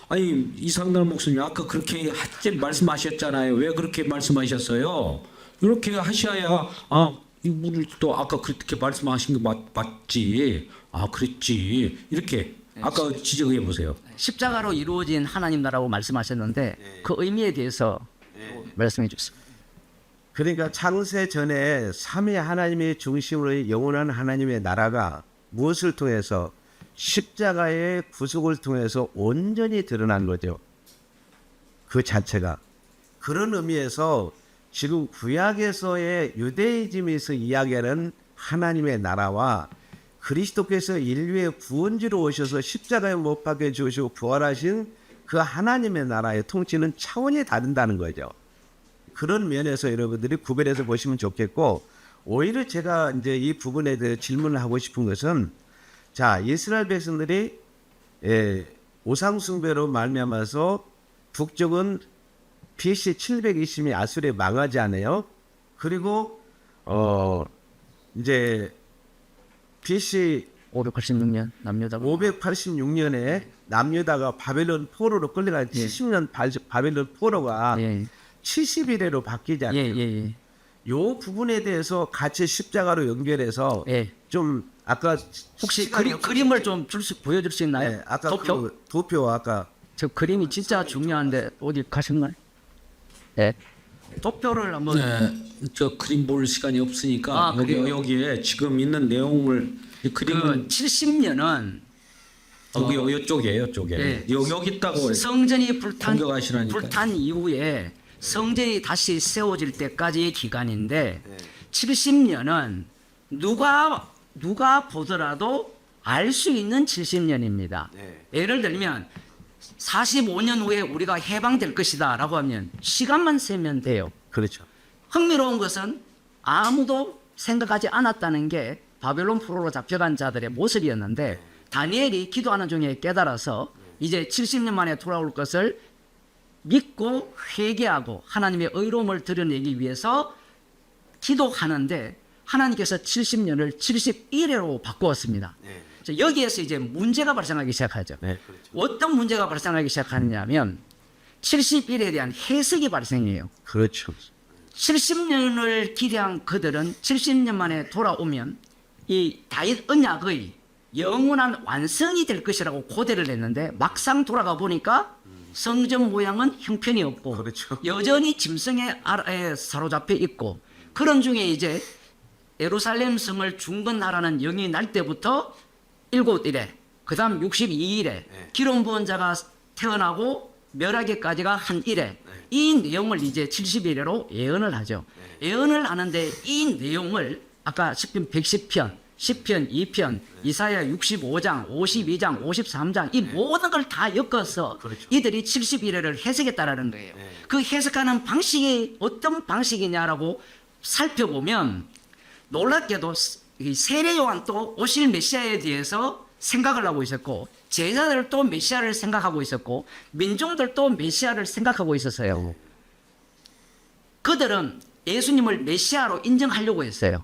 아니 이상달 목사님 아까 그렇게 말씀하셨잖아요. 왜 그렇게 말씀하셨어요? 이렇게 하셔야 우리 또 아까 그렇게 말씀하신 거 맞지? 그랬지. 이렇게 아까 지적해 보세요. 십자가로 이루어진 하나님 나라고 말씀하셨는데 그 의미에 대해서 말씀해 주세요. 그러니까 창세 전에 삼위 하나님의 중심으로 영원한 하나님의 나라가 무엇을 통해서 십자가의 구속을 통해서 온전히 드러난 거죠. 그 자체가. 그런 의미에서 지금 구약에서의 유대이즘에서 이야기하는 하나님의 나라와 그리스도께서 인류의 구원주로 오셔서 십자가에 못 박혀 주시고 부활하신 그 하나님의 나라의 통치는 차원이 다른다는 거죠. 그런 면에서 여러분들이 구별해서 보시면 좋겠고, 오히려 제가 이제 이 부분에 대해 질문을 하고 싶은 것은, 자, 이스라엘 백성들이 우상 숭배로 말미암아서 북쪽은 BC 720이 아수르에 망하지 않아요. 그리고 이제 BC 586년 남유다가 586년에 남유다가 바벨론 포로로 끌려간 70년 바벨론 포로가 예. 70일에로 바뀌잖아요. 예. 요 부분에 대해서 같이 십자가로 연결해서 예. 좀 아까 혹시 시간이 그림을 좀 보여줄 수 있나요? 네, 아까 도표? 그 도표 아까 저 그림이 진짜 중요한데 어디 가셨나요? 예. 도표를 한번 저 그림 볼 시간이 없으니까 여기에 지금 있는 내용을 이 그림은 70년은 이쪽에 예. 여기 있다고 그래요. 성전이 공격하시라니까요. 불탄 이후에 성전이 다시 세워질 때까지의 기간인데 70년은 누가 보더라도 알 수 있는 70년입니다. 예를 들면 45년 후에 우리가 해방될 것이다 라고 하면 시간만 세면 돼요. 그렇죠. 흥미로운 것은 아무도 생각하지 않았다는 게 바벨론 포로로 잡혀간 자들의 모습이었는데 다니엘이 기도하는 중에 깨달아서 이제 70년 만에 돌아올 것을 믿고 회개하고 하나님의 의로움을 드러내기 위해서 기도하는데 하나님께서 70년을 71회로 바꾸었습니다. 자, 여기에서 이제 문제가 발생하기 시작하죠. 네, 그렇죠. 어떤 문제가 발생하기 시작하느냐면 71에 대한 해석이 발생해요. 그렇죠. 70년을 기대한 그들은 70년 만에 돌아오면 이 다윗 언약의 영원한 완성이 될 것이라고 고대를 했는데 막상 돌아가 보니까 성전 모양은 형편이 없고 그렇죠. 여전히 짐승의 아래에 사로잡혀 있고 그런 중에 이제 예루살렘 성을 중건하라는 영이 날 때부터 7일에 그 다음 62일에 기름 부은 자가 태어나고 멸하기까지가 한 일에 이 내용을 이제 70일에로 예언을 하죠. 예언을 하는데 이 내용을 아까 시편 110편, 시편 2편, 이사야 65장, 52장, 53장 이 모든 걸 다 엮어서 이들이 71회를 해석했다라는 거예요. 그 해석하는 방식이 어떤 방식이냐라고 살펴보면 놀랍게도 이 세례 요한도 오실 메시아에 대해서 생각을 하고 있었고 제자들도 메시아를 생각하고 있었고 민중들도 메시아를 생각하고 있었어요. 그들은 예수님을 메시아로 인정하려고 했어요.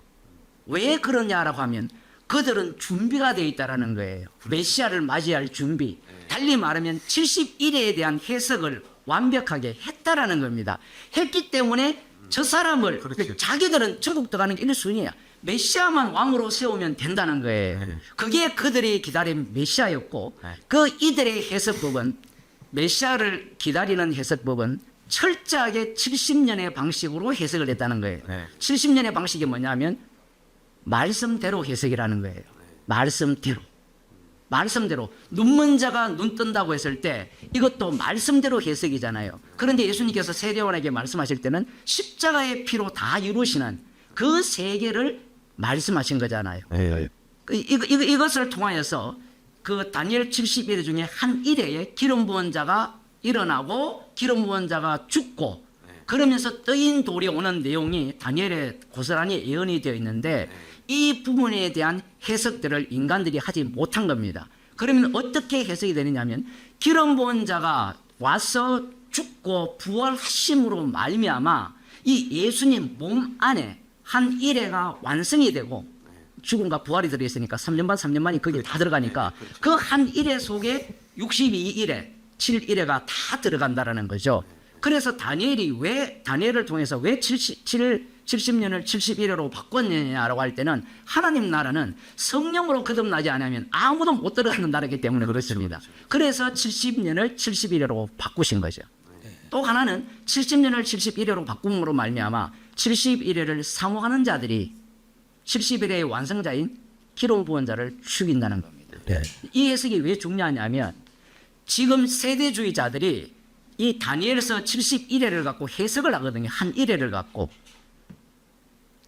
왜 그러냐라고 하면 그들은 준비가 되어 있다라는 거예요. 메시아를 맞이할 준비. 달리 말하면 71회에 대한 해석을 완벽하게 했다라는 겁니다. 했기 때문에 저 사람을 자기들은 천국 들어가는 게 1순위야. 메시아만 왕으로 세우면 된다는 거예요. 그게 그들이 기다린 메시아였고 그 이들의 해석법은 메시아를 기다리는 해석법은 철저하게 70년의 방식으로 해석을 했다는 거예요. 70년의 방식이 뭐냐면 말씀대로 해석이라는 거예요. 말씀대로 눈먼 자가 눈 뜬다고 했을 때 이것도 말씀대로 해석이잖아요. 그런데 예수님께서 세례요한에게 말씀하실 때는 십자가의 피로 다 이루시는 그 세계를 말씀하신 거잖아요. 이것을 통하여서 그 다니엘 70일 중에 한 일회에 기름 부은 자가 일어나고 기름 부은 자가 죽고 그러면서 떠인 돌이 오는 내용이 다니엘에 고스란히 예언이 되어 있는데 이 부분에 대한 해석들을 인간들이 하지 못한 겁니다. 그러면 어떻게 해석이 되느냐면 기름 부은 자가 와서 죽고 부활하심으로 말미암아 이 예수님 몸 안에 한 일회가 완성이 되고 죽음과 부활이 들어있으니까 3년 반 3년 만이 거기 다 들어가니까 그 한 일회 속에 62일회 7일회가 다 들어간다라는 거죠. 그래서 다니엘이 왜 다니엘을 통해서 왜 70년을 71회로 바꿨느냐라고 할 때는 하나님 나라는 성령으로 거듭나지 않으면 아무도 못 들어가는 나라이기 때문에 그렇습니다. 그래서 70년을 71회로 바꾸신 거죠. 또 하나는 70년을 71회로 바꿈으로 말미암아 71회를 사모하는 자들이 71회의 완성자인 기름 부은 자를 죽인다는 겁니다. 네. 이 해석이 왜 중요하냐면 지금 세대주의자들이 이 다니엘서 71회를 갖고 해석을 하거든요. 한 1회를 갖고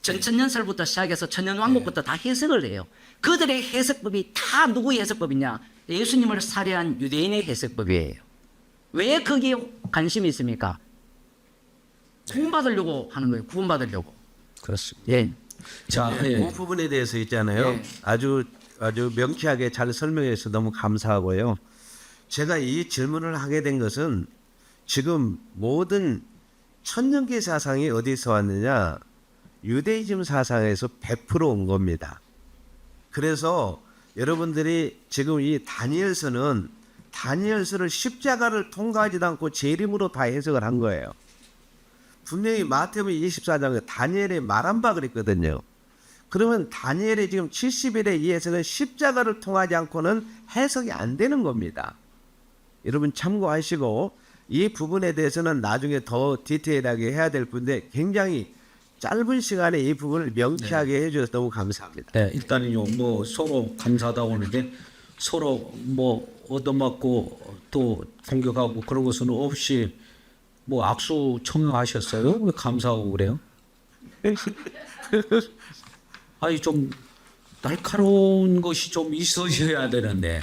전천년설부터 시작해서 천년왕국부터 다 해석을 해요. 그들의 해석법이 다 누구의 해석법이냐? 예수님을 살해한 유대인의 해석법이에요. 왜 거기에 관심이 있습니까? 구원받으려고 하는 거예요. 구원받으려고. 그렇습니다. 예. 자, 그 예. 부분에 대해서 있잖아요. 아주 명쾌하게 잘 설명해서 너무 감사하고요. 제가 이 질문을 하게 된 것은 지금 모든 천년기 사상이 어디서 왔느냐? 유대이즘 사상에서 100% 온 겁니다. 그래서 여러분들이 지금 이 다니엘서는 다니엘서를 십자가를 통과하지도 않고 재림으로 다 해석을 한 거예요. 분명히 마태복음 24장에 다니엘이 말한 바 그랬거든요. 그러면 다니엘의 지금 70일의 이 해석은 십자가를 통하지 않고는 해석이 안 되는 겁니다. 여러분 참고하시고 이 부분에 대해서는 나중에 더 디테일하게 해야 될 분인데 굉장히 짧은 시간에 이 부분을 명쾌하게 해주셔서 너무 감사합니다. 네, 일단은요, 뭐 서로 감사하다고 하는데 서로 뭐 얻어맞고 또 공격하고 그런 것은 없이 뭐 악수 청하셨어요? 왜 감사하고 그래요? 아니 좀 날카로운 것이 좀 있으셔야 되는데,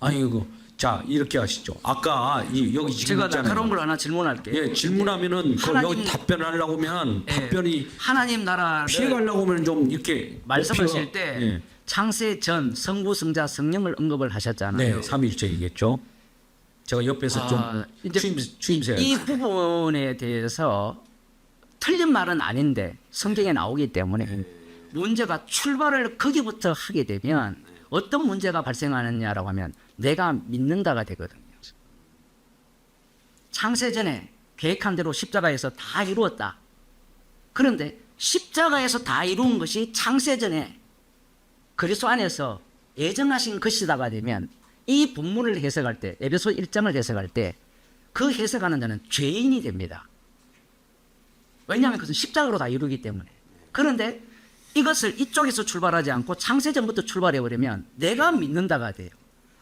아이고, 자 이렇게 하시죠. 아까 여기 지금 제가 있잖아요. 날카로운 걸 하나 질문할게요. 예, 질문하면은 그 하나님- 여기 답변하려고 하면 예. 답변이 하나님 나라를 피해가려고 하면 좀 이렇게 말씀하실 높여- 때 예. 창세 전 성부 성자 성령을 언급을 하셨잖아요. 네, 삼위일체이겠죠. 제가 옆에서 좀 이제 추임새. 이 부분에 대해서 틀린 말은 아닌데 성경에 나오기 때문에 문제가 출발을 거기부터 하게 되면 어떤 문제가 발생하느냐라고 하면 내가 믿는다가 되거든요. 창세전에 계획한 대로 십자가에서 다 이루었다. 그런데 십자가에서 다 이루은 것이 창세전에 그리스도 안에서 예정하신 것이다가 되면 이 본문을 해석할 때 에베소 1장을 해석할 때 그 해석하는 자는 죄인이 됩니다. 왜냐하면 그것은 십자가로 다 이루기 때문에. 그런데 이것을 이쪽에서 출발하지 않고 창세전부터 출발해버리면 내가 믿는다가 돼요.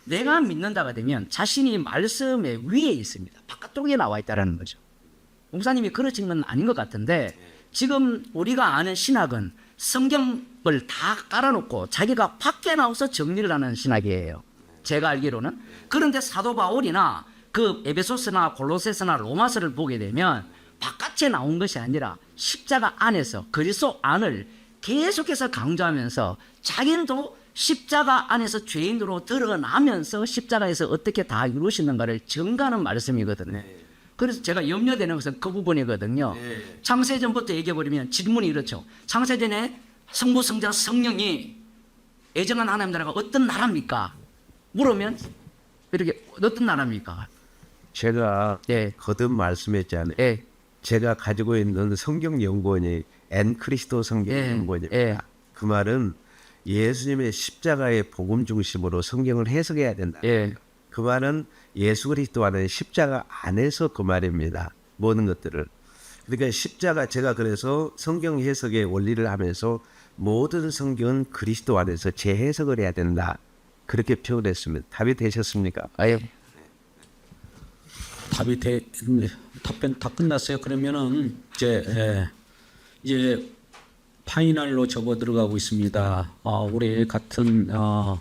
내가 믿는다가 되면 자신이 말씀의 위에 있습니다. 바깥쪽에 나와 있다는 거죠. 목사님이 그러신 건 아닌 것 같은데 지금 우리가 아는 신학은 성경을 다 깔아놓고 자기가 밖에 나와서 정리를 하는 신학이에요. 제가 알기로는. 그런데 사도 바울이나 그 에베소서나 골로새서나 로마서를 보게 되면 바깥에 나온 것이 아니라 십자가 안에서 그리스도 안을 계속해서 강조하면서 자기도 십자가 안에서 죄인으로 드러나면서 십자가에서 어떻게 다 이루시는가를 증가하는 말씀이거든요. 그래서 제가 염려되는 것은 그 부분이거든요. 창세전부터 얘기해버리면 질문이 이렇죠. 창세전에 성부, 성자, 성령이 예정한 하나님 나라가 어떤 나라입니까? 물으면 이렇게 어떤 나라입니까? 제가 예. 거듭 말씀했잖아요. 예. 제가 가지고 있는 성경 연구원이 엔크리스토 성경 예. 연구원입니다. 예. 그 말은 예수님의 십자가의 복음 중심으로 성경을 해석해야 된다. 예. 그 말은 예수 그리스도와는 십자가 안에서 그 말입니다. 모든 것들을. 그러니까 십자가 제가 그래서 성경 해석의 원리를 하면서 모든 성경은 그리스도 안에서 재해석을 해야 된다. 그렇게 표현했습니다. 답이 되셨습니까? 아유. 답변 다 끝났어요. 그러면은 이제 파이널로 접어 들어가고 있습니다. 우리 같은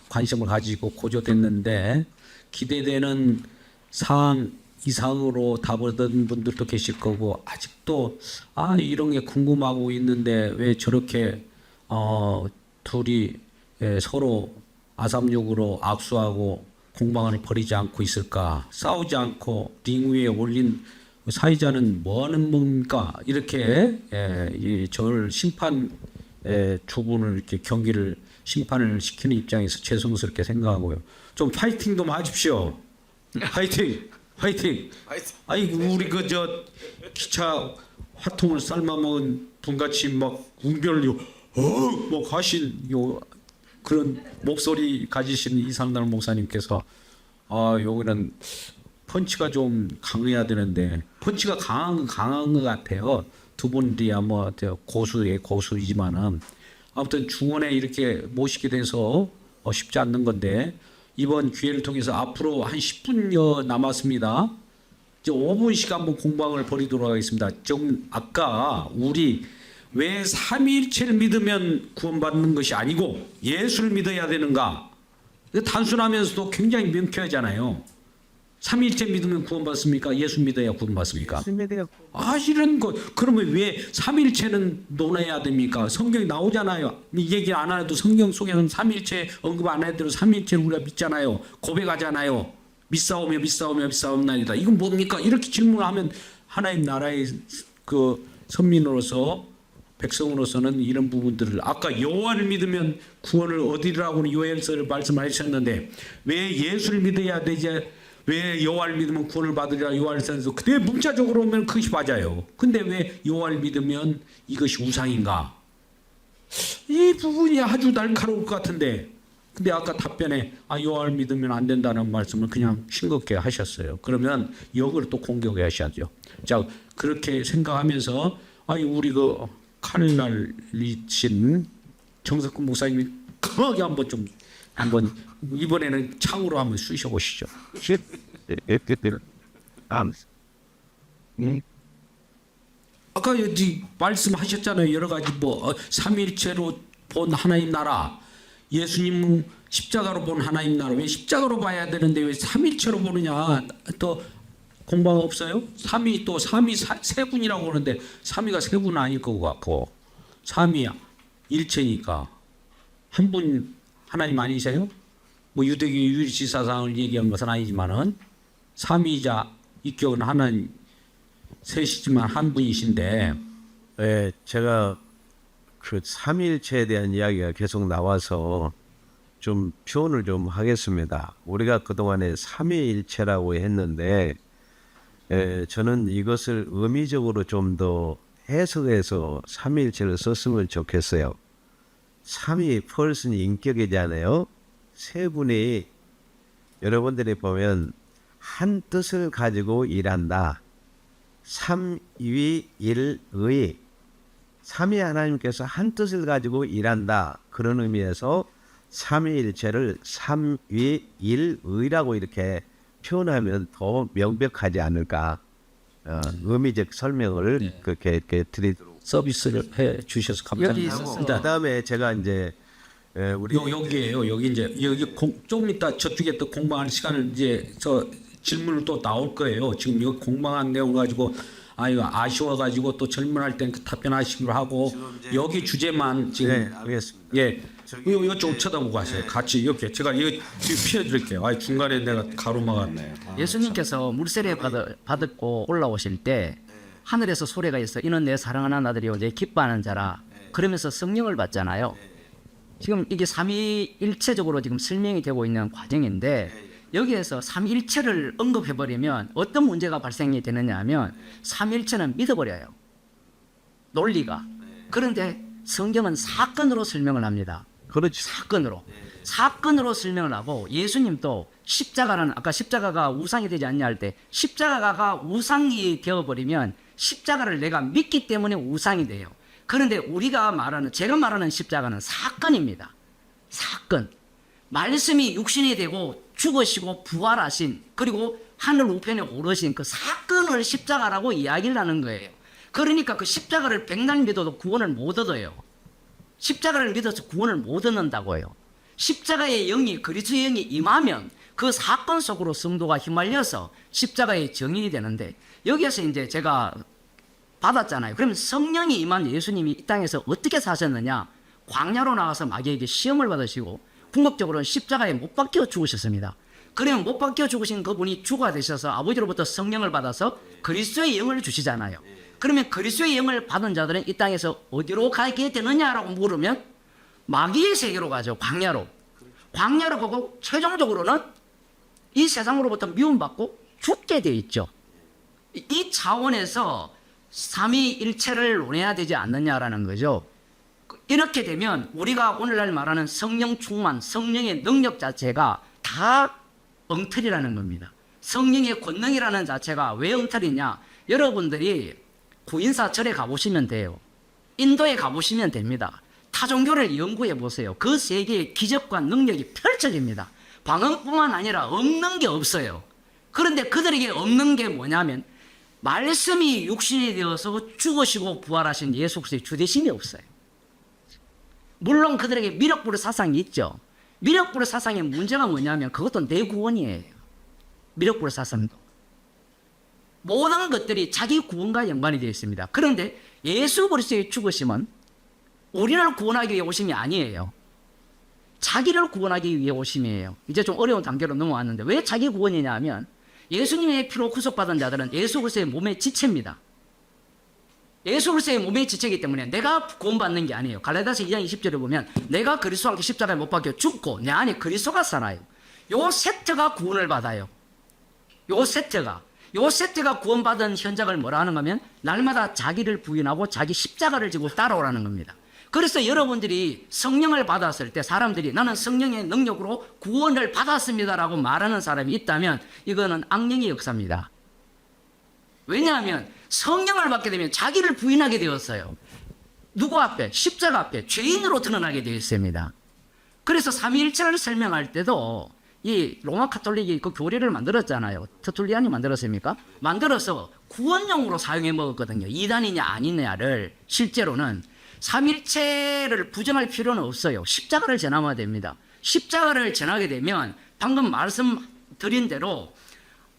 관심을 가지고 고조됐는데 기대되는 사항 이상으로 답 얻은 분들도 계실 거고 아직도 이런 게 궁금하고 있는데 왜 저렇게 둘이 서로 아삼육으로 악수하고 공방을 벌이지 않고 있을까? 싸우지 않고 링 위에 올린 사회자는 뭐하는 뭡니까? 이렇게 이 저를 심판 두 분을 이렇게 경기를 심판을 시키는 입장에서 죄송스럽게 생각하고요. 좀 파이팅 좀 하십시오. 파이팅, 파이팅. 아이고 우리 그 저 기차 화통을 삶아먹은 분같이 막 웅변을 뭐 가신 요 그런 목소리 가지신 이상달 목사님께서 여기는 펀치가 좀 강해야 되는데 펀치가 강한 것 같아요. 두 분들이야 뭐 고수의 고수이지만은 아무튼 중원에 이렇게 모시게 돼서 쉽지 않는 건데 이번 기회를 통해서 앞으로 한 10분여 남았습니다. 이제 5분씩 한번 공방을 벌이도록 하겠습니다. 좀 아까 우리 왜 삼위일체를 믿으면 구원받는 것이 아니고 예수를 믿어야 되는가? 단순하면서도 굉장히 명쾌하잖아요. 삼위일체 믿으면 구원받습니까? 예수 믿어야 구원받습니까? 이런 거 그러면 왜 삼위일체는 논해야 됩니까? 성경에 나오잖아요. 이 얘기 안 해도 성경 속에는 삼위일체 언급 안 해도 삼위일체를 우리가 믿잖아요. 고백하잖아요. 믿사오며 이건 뭡니까? 이렇게 질문하면 하나님 나라의 그 선민으로서 백성으로서는 이런 부분들을 아까 여호와를 믿으면 구원을 얻으리라고는 요엘서를 말씀하셨는데 왜 예수를 믿어야 되지? 왜 여호와를 믿으면 구원을 받으리라 요한일서에서 그때 문자적으로 보면 그것이 맞아요. 근데 왜 여호와를 믿으면 이것이 우상인가? 이 부분이 아주 날카로울 것 같은데 근데 아까 답변에 여호와를 믿으면 안 된다는 말씀을 그냥 싱겁게 하셨어요. 그러면 역을 또 공격하셔야죠. 자 그렇게 생각하면서 우리 그 칼날리신 정석근 목사님이 강하게 한번 이번에는 창으로 한번 쑤셔 보시죠. 아까 여기 말씀하셨잖아요. 여러 가지 삼위일체로 본 하나님 나라, 예수님 십자가로 본 하나님 나라. 왜 십자가로 봐야 되는데 왜 삼위일체로 보느냐? 또 공방 없어요? 삼위 세 분이라고 그러는데 삼위가 세 분은 아닐 것 같고 삼위 일체니까 한 분 하나님 아니세요? 유대교 유일지사상을 얘기한 것은 아니지만은 삼위이자 이격은 하나님 셋이지만 한 분이신데 제가 그 삼위일체에 대한 이야기가 계속 나와서 좀 표현을 좀 하겠습니다. 우리가 그동안에 삼위일체라고 했는데 저는 이것을 의미적으로 좀 더 해석해서 삼위일체를 썼으면 좋겠어요. 삼위 펄슨 인격이잖아요. 세 분이 여러분들이 보면 한 뜻을 가지고 일한다. 삼위일의 삼위 하나님께서 한 뜻을 가지고 일한다. 그런 의미에서 삼위일체를 삼위일의라고 이렇게 표현하면 더 명백하지 않을까. 의미적 설명을 그렇게 이렇게 드리도록 서비스를 해 주셔서 감사합니다. 그다음에 제가 이제 우리 여기에요. 여기 이제 조금 이따 저쪽에 또 공방할 시간을 이제 저 질문을 또 나올 거예요. 지금 이거 공방한 내용 가지고 아쉬워가지고 또 질문할 땐 답변하시기로 하고 여기 주제만 지금 알겠습니다. 이쪽 쳐다보고 하세요. 같이 이렇게 제가 이거 피해드릴게요. 중간에 내가 가로막았네. 예수님께서 물세례 받고 올라오실 때 하늘에서 소리가 있어 이는 내 사랑하는 아들이요 내 기뻐하는 자라 그러면서 성령을 받잖아요. 지금 이게 삼위일체적으로 지금 설명이 되고 있는 과정인데 여기에서 삼위일체를 언급해버리면 어떤 문제가 발생이 되느냐 하면 삼위일체는 믿어버려요. 논리가. 그런데 성경은 사건으로 설명을 합니다. 그렇죠. 사건으로 설명을 하고 예수님도 십자가는 아까 십자가가 우상이 되지 않냐 할 때 십자가가 우상이 되어버리면 십자가를 내가 믿기 때문에 우상이 돼요. 그런데 제가 말하는 십자가는 사건입니다. 사건. 말씀이 육신이 되고 죽으시고 부활하신 그리고 하늘 우편에 오르신 그 사건을 십자가라고 이야기를 하는 거예요. 그러니까 그 십자가를 백날 믿어도 구원을 못 얻어요. 십자가를 믿어서 구원을 못 얻는다고요. 십자가의 영이 그리스도의 영이 임하면 그 사건 속으로 성도가 휘말려서 십자가의 증인이 되는데 여기에서 이제 제가 받았잖아요. 그러면 성령이 임한 예수님이 이 땅에서 어떻게 사셨느냐? 광야로 나가서 마귀에게 시험을 받으시고 궁극적으로는 십자가에 못 박혀 죽으셨습니다. 그러면 못 박혀 죽으신 그분이 주가 되셔서 아버지로부터 성령을 받아서 그리스도의 영을 주시잖아요. 그러면 그리스도의 영을 받은 자들은 이 땅에서 어디로 가게 되느냐라고 물으면 마귀의 세계로 가죠. 광야로. 광야로 가고 최종적으로는 이 세상으로부터 미움받고 죽게 돼 있죠. 이 차원에서 삼위일체를 논해야 되지 않느냐라는 거죠. 이렇게 되면 우리가 오늘날 말하는 성령 충만, 성령의 능력 자체가 다 엉터리라는 겁니다. 성령의 권능이라는 자체가 왜 엉터리냐? 여러분들이 구인사절에 가보시면 돼요. 인도에 가보시면 됩니다. 타종교를 연구해 보세요. 그 세계의 기적과 능력이 펼쳐집니다. 방언뿐만 아니라 없는 게 없어요. 그런데 그들에게 없는 게 뭐냐면 말씀이 육신이 되어서 죽으시고 부활하신 예수 그리스도의 주되심이 없어요. 물론 그들에게 미륵불의 사상이 있죠. 미륵불의 사상의 문제가 뭐냐면 그것도 내 구원이에요. 미륵불의 사상도. 모든 것들이 자기 구원과 연관이 되어 있습니다. 그런데 예수 그리스도의 죽으심은 우리를 구원하기 위해 오심이 아니에요. 자기를 구원하기 위해 오심이에요. 이제 좀 어려운 단계로 넘어왔는데 왜 자기 구원이냐 하면 예수님의 피로 구속받은 자들은 예수 그리스도의 몸의 지체입니다. 예수 그리스도의 몸의 지체이기 때문에 내가 구원받는 게 아니에요. 갈라디아서 2장 20절에 보면 내가 그리스도와 함께 십자가에 못 박혀 죽고 내 안에 그리스도가 살아요. 요 세트가 구원을 받아요. 요 세트가 구원받은 현장을 뭐라 하는 거면 날마다 자기를 부인하고 자기 십자가를 지고 따라오라는 겁니다. 그래서 여러분들이 성령을 받았을 때 사람들이 나는 성령의 능력으로 구원을 받았습니다라고 말하는 사람이 있다면 이거는 악령의 역사입니다. 왜냐하면 성령을 받게 되면 자기를 부인하게 되었어요. 누구 앞에? 십자가 앞에 죄인으로 드러나게 되어 있습니다. 그래서 삼위일체를 설명할 때도 이 로마 카톨릭이 그 교리를 만들었잖아요. 터툴리안이 만들었습니까? 만들어서 구원용으로 사용해 먹었거든요. 이단이냐 아니냐를. 실제로는 삼일체를 부정할 필요는 없어요. 십자가를 전하면 됩니다. 십자가를 전하게 되면 방금 말씀드린 대로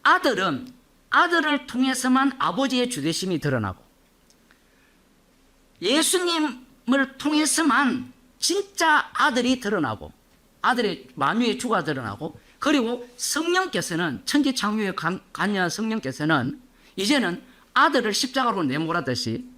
아들을 통해서만 아버지의 주되심이 드러나고 예수님을 통해서만 진짜 아들이 드러나고 아들의 만유의 주가 드러나고 그리고 성령께서는 천지창조에 관여한 성령께서는 이제는 아들을 십자가로 내몰았듯이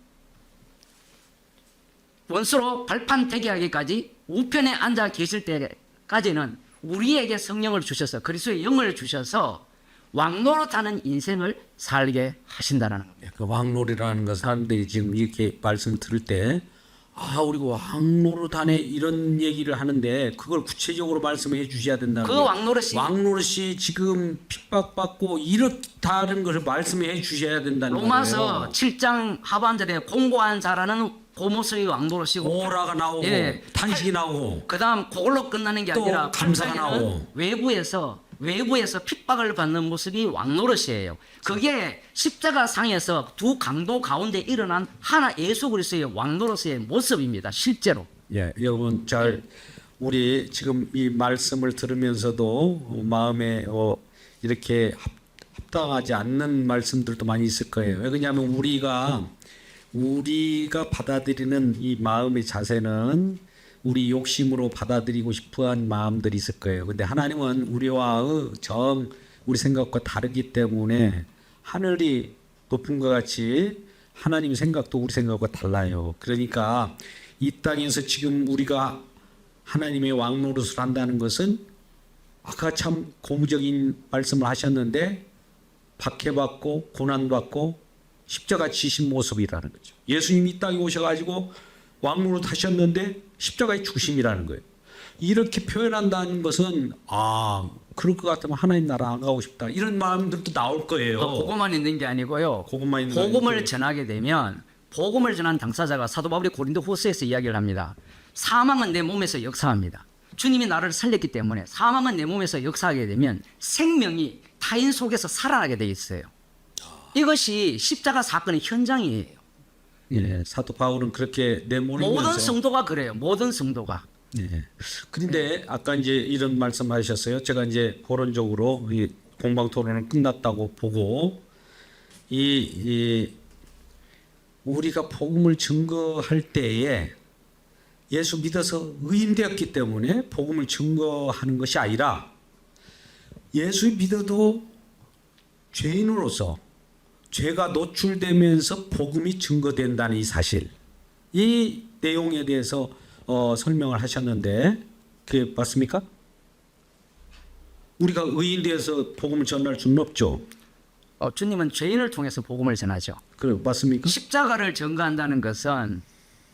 원수로 발판 되게 하기까지 우편에 앉아 계실 때까지는 우리에게 성령을 주셔서 그리스도의 영을 주셔서 왕노릇하는 인생을 살게 하신다는 겁니다. 그 왕노릇이라는 것 사람들이 지금 이렇게 말씀 들을 때 우리가 왕노릇하네 이런 얘기를 하는데 그걸 구체적으로 말씀해 주셔야 된다는 거예요. 왕노릇이 지금 핍박받고 이렇다는 것을 말씀해 주셔야 된다는 거예요. 로마서 7장 하반절에 공고한 자라는 고모스의 왕노릇이고 오라가 나오고 탄식이 나오고 그다음 그걸로 끝나는 게 또 아니라 감사가 나오고 외부에서 핍박을 받는 모습이 왕노릇이에요. 그게 십자가 상에서 두 강도 가운데 일어난 하나 예수 그리스도의 왕노릇의 모습입니다. 실제로. 예, 여러분 우리 지금 이 말씀을 들으면서도 마음에 이렇게 합당하지 않는 말씀들도 많이 있을 거예요. 왜냐하면 우리가 받아들이는 이 마음의 자세는 우리 욕심으로 받아들이고 싶어한 마음들이 있을 거예요. 근데 하나님은 우리와의 우리 생각과 다르기 때문에 하늘이 높은 것 같이 하나님 생각도 우리 생각과 달라요. 그러니까 이 땅에서 지금 우리가 하나님의 왕노릇을 한다는 것은 아까 참 고무적인 말씀을 하셨는데 박해받고 고난받고 십자가 지신 모습이라는 거죠. 예수님이 이 땅에 오셔가지고 왕노릇 하셨는데 십자가의 죽으심이라는 거예요. 이렇게 표현한다는 것은 그럴 것 같으면 하나님 나라 안 가고 싶다 이런 마음들도 나올 거예요. 그것만 있는 게 아니고요. 복음을 전하게 되면 복음을 전한 당사자가 사도 바울이 고린도후서에서 이야기를 합니다. 사망은 내 몸에서 역사합니다. 주님이 나를 살렸기 때문에 사망은 내 몸에서 역사하게 되면 생명이 타인 속에서 살아나게 돼 있어요. 이것이 십자가 사건의 현장이에요. 예, 사도 바울은 그렇게 내몰면서 모든 성도가 그래요. 모든 성도가. 예. 그런데 아까 이제 이런 말씀하셨어요. 제가 이제 포론적으로 이 공방 토론은 끝났다고 보고 우리가 복음을 증거할 때에 예수 믿어서 의인되었기 때문에 복음을 증거하는 것이 아니라 예수 믿어도 죄인으로서 죄가 노출되면서 복음이 증거된다는 이 사실, 이 내용에 대해서 설명을 하셨는데 그게 맞습니까? 우리가 의인 되어서 복음을 전할 수는 없죠. 주님은 죄인을 통해서 복음을 전하죠. 그래 맞습니까? 십자가를 전가한다는 것은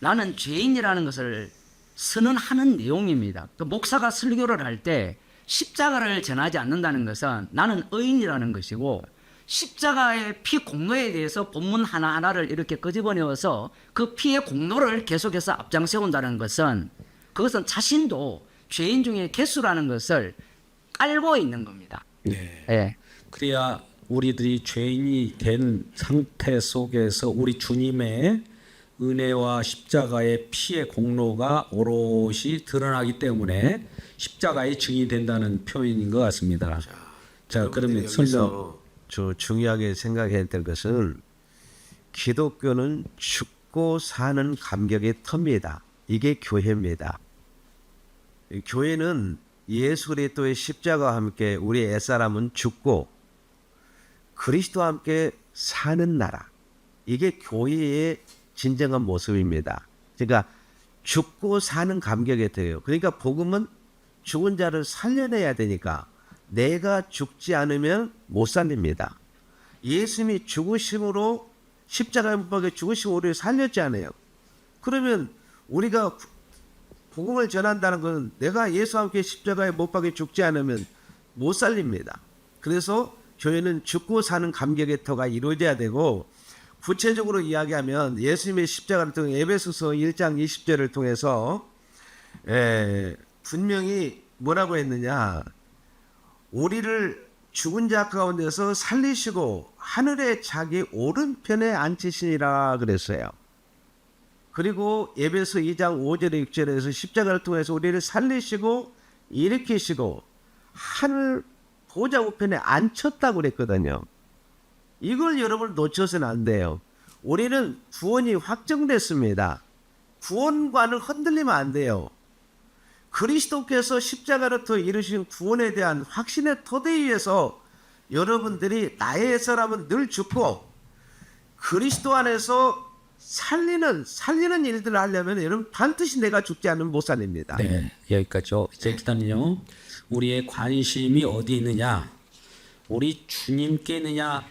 나는 죄인이라는 것을 선언하는 내용입니다. 그 목사가 설교를 할 때 십자가를 전하지 않는다는 것은 나는 의인이라는 것이고, 십자가의 피 공로에 대해서 본문 하나하나를 이렇게 끄집어내어서 그 피의 공로를 계속해서 앞장세운다는 것은, 그것은 자신도 죄인 중에 개수라는 것을 깔고 있는 겁니다. 네. 예. 그래야 우리들이 죄인이 된 상태 속에서 우리 주님의 은혜와 십자가의 피의 공로가 오롯이 드러나기 때문에 십자가의 증인이 된다는 표현인 것 같습니다. 자, 그러면 설명. 저 중요하게 생각해야 될 것은 기독교는 죽고 사는 감격의 터입니다. 이게 교회입니다. 교회는 예수 그리스도의 십자가와 함께 우리 옛사람은 죽고 그리스도와 함께 사는 나라. 이게 교회의 진정한 모습입니다. 그러니까 죽고 사는 감격에 돼요. 그러니까 복음은 죽은 자를 살려내야 되니까 내가 죽지 않으면 못 살립니다. 예수님이 죽으심으로 십자가에 못 박혀 죽으심으로 우리를 살렸잖아요. 그러면 우리가 복음을 전한다는 것은 내가 예수와 함께 십자가에 못 박혀 죽지 않으면 못 살립니다. 그래서 교회는 죽고 사는 감격의 터가 이루어져야 되고, 구체적으로 이야기하면 예수님의 십자가를 통해 에베소서 1장 20절을 통해서 분명히 뭐라고 했느냐, 우리를 죽은 자 가운데서 살리시고 하늘에 자기 오른편에 앉히시니라 그랬어요. 그리고 에베소 2장 5절에 6절에서 십자가를 통해서 우리를 살리시고 일으키시고 하늘 보좌 우편에 앉혔다고 그랬거든요. 이걸 여러분 놓쳐서는 안 돼요. 우리는 구원이 확정됐습니다. 구원관을 흔들리면 안 돼요. 그리스도께서 십자가로 더 이루신 구원에 대한 확신의 토대 위에서 여러분들이 나의 사람은 늘 죽고 그리스도 안에서 살리는 일들을 하려면 여러분 반드시 내가 죽지 않으면 못 살립니다. 네, 여기까지요. 이제 일단은요, 우리의 관심이 어디 있느냐, 우리 주님께 있느냐,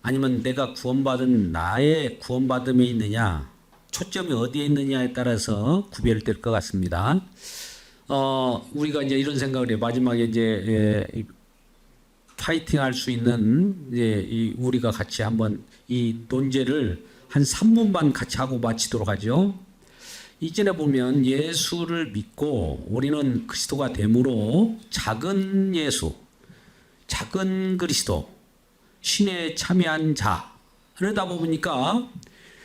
아니면 내가 구원받은 나의 구원받음에 있느냐, 초점이 어디에 있느냐에 따라서 구별될 것 같습니다. 우리가 이제 이런 생각을 해요. 마지막에 이제 파이팅 할 수 있는 우리가 같이 한번 이 논제를 한 3분만 같이 하고 마치도록 하죠. 이전에 보면 예수를 믿고 우리는 그리스도가 됨으로 작은 예수, 작은 그리스도, 신에 참여한 자, 그러다 보니까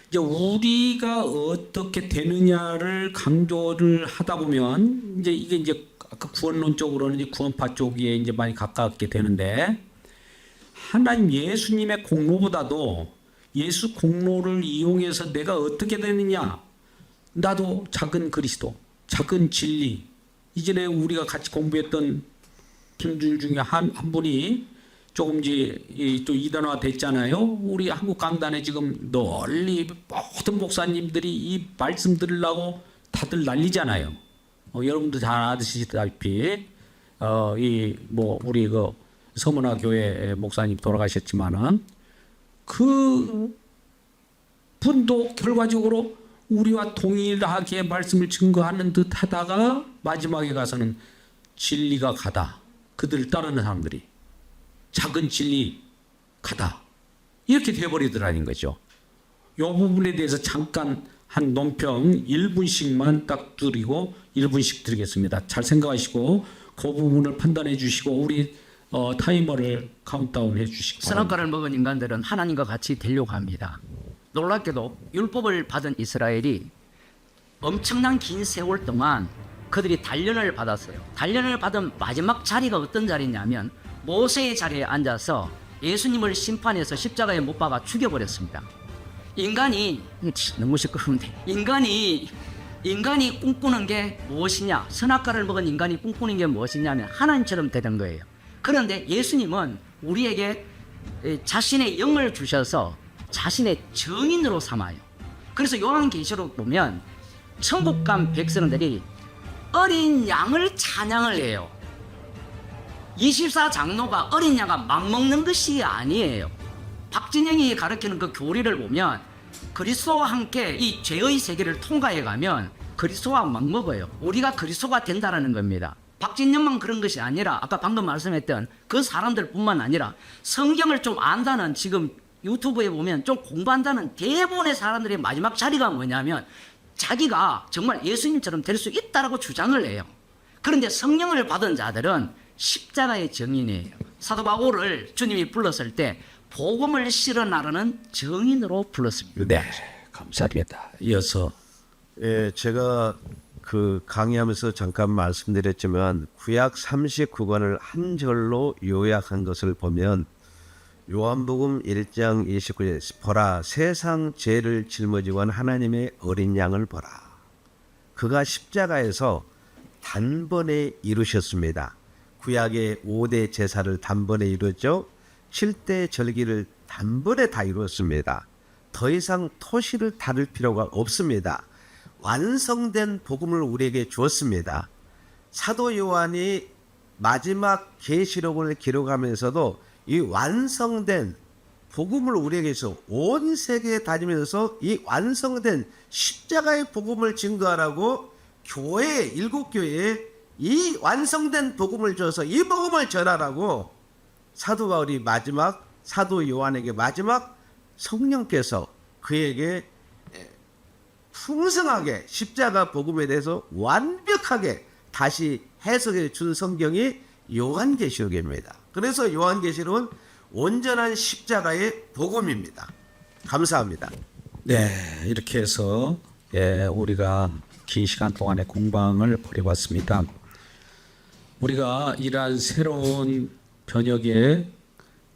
이제 우리가 어떻게 되느냐를 강조를 하다 보면 이제 이게 이제 아까 구원론적으로는 이제 구원파 쪽에 이제 많이 가깝게 되는데, 하나님 예수님의 공로보다도 예수 공로를 이용해서 내가 어떻게 되느냐, 나도 작은 그리스도, 작은 진리. 이전에 우리가 같이 공부했던 분들 중에 한 분이 조금 이제 또 이단화 됐잖아요. 우리 한국 강단에 지금 널리 모든 목사님들이 이 말씀 들으려고 다들 난리잖아요. 여러분도 잘 아시다시피 이 뭐 우리 그 서문화 교회 목사님 돌아가셨지만은 그 분도 결과적으로 우리와 동일하게 말씀을 증거하는 듯 하다가 마지막에 가서는 진리가 가다. 그들을 따르는 사람들이 작은 진리 가다. 이렇게 돼버리더라는 거죠. 이 부분에 대해서 잠깐 한 논평 1분씩만 딱 드리고 1분씩 드리겠습니다. 잘 생각하시고 그 부분을 판단해 주시고 우리 타이머를 카운트다운 해 주시기 바랍니다. 선악과를 먹은 인간들은 하나님과 같이 되려고 합니다. 놀랍게도 율법을 받은 이스라엘이 엄청난 긴 세월 동안 그들이 단련을 받았어요. 단련을 받은 마지막 자리가 어떤 자리냐면 모세의 자리에 앉아서 예수님을 심판해서 십자가에 못 박아 죽여버렸습니다. 인간이 너무 시끄러운데 인간이 인간이 꿈꾸는 게 무엇이냐? 선악과를 먹은 인간이 꿈꾸는 게 무엇이냐면 하나님처럼 되는 거예요. 그런데 예수님은 우리에게 자신의 영을 주셔서 자신의 증인으로 삼아요. 그래서 요한계시록 보면 천국 간 백성들이 어린 양을 찬양을 해요. 24장로가 어린 양아 막 먹는 것이 아니에요. 박진영이 가르치는 그 교리를 보면 그리스도와 함께 이 죄의 세계를 통과해 가면 그리스도와 막 먹어요. 우리가 그리스도가 된다라는 겁니다. 박진영만 그런 것이 아니라 아까 방금 말씀했던 그 사람들뿐만 아니라 성경을 좀 안다는, 지금 유튜브에 보면 좀 공부한다는 대부분의 사람들의 마지막 자리가 뭐냐면 자기가 정말 예수님처럼 될 수 있다라고 주장을 해요. 그런데 성령을 받은 자들은 십자가의 증인이에요. 사도 바울을 주님이 불렀을 때 복음을 실어 나르는 증인으로 불렀습니다. 네, 감사합니다. 이어서 예, 제가 그 강의하면서 잠깐 말씀드렸지만 구약 39권을 한 절로 요약한 것을 보면 요한복음 1장 29절에 보라 세상 죄를 짊어지고 한 하나님의 어린 양을 보라. 그가 십자가에서 단번에 이루셨습니다. 구약의 5대 제사를 단번에 이루었죠. 7대 절기를 단번에 다 이루었습니다. 더 이상 토시를 다룰 필요가 없습니다. 완성된 복음을 우리에게 주었습니다. 사도 요한이 마지막 계시록을 기록하면서도 이 완성된 복음을 우리에게 줘 온 세계에 다니면서 이 완성된 십자가의 복음을 증거하라고 교회, 일곱 교회에 이 완성된 복음을 줘서 이 복음을 전하라고 사도 바울이 마지막 사도 요한에게 마지막 성령께서 그에게 풍성하게 십자가 복음에 대해서 완벽하게 다시 해석해 준 성경이 요한계시록입니다. 그래서 요한계시록은 온전한 십자가의 복음입니다. 감사합니다. 네, 이렇게 해서 우리가 긴 시간 동안의 공방을 벌여봤습니다. 우리가 이러한 새로운 번역의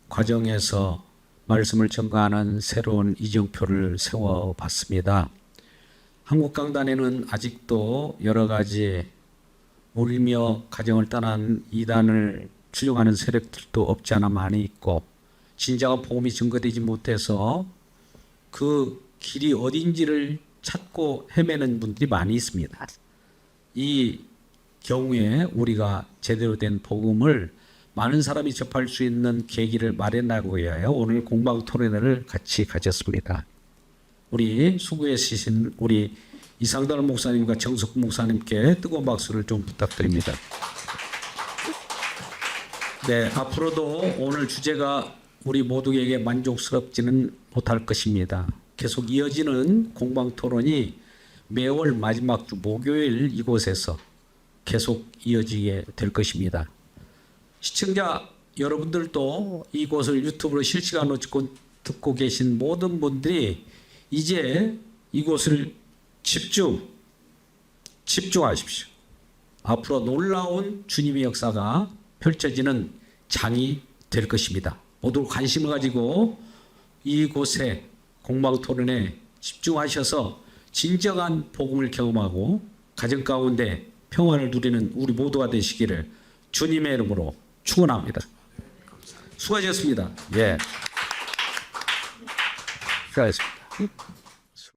과정에서 말씀을 전가하는 새로운 이정표를 세워봤습니다. 한국 강단에는 아직도 여러 가지 울며 가정을 떠난 이단을 추종하는 세력들도 없지 않아 많이 있고 진정한 복음이 증거되지 못해서 그 길이 어딘지를 찾고 헤매는 분들이 많이 있습니다. 이 경우에 우리가 제대로 된 복음을 많은 사람이 접할 수 있는 계기를 마련하고 위하여 오늘 공방 토론회를 같이 가졌습니다. 우리 수고해 주신 우리 이상달 목사님과 정석 목사님께 뜨거운 박수를 좀 부탁드립니다. 네, 앞으로도 오늘 주제가 우리 모두에게 만족스럽지는 못할 것입니다. 계속 이어지는 공방 토론이 매월 마지막 주 목요일 이곳에서 계속 이어지게 될 것입니다. 시청자 여러분들도 이곳을 유튜브로 실시간으로 듣고 계신 모든 분들이 이제 이곳을 집중하십시오. 앞으로 놀라운 주님의 역사가 펼쳐지는 장이 될 것입니다. 모두 관심을 가지고 이곳에 공방 토론에 집중하셔서 진정한 복음을 경험하고 가정 가운데 평화를 누리는 우리 모두가 되시기를 주님의 이름으로 축원합니다. 수고하셨습니다. 예. 수고하셨습니다.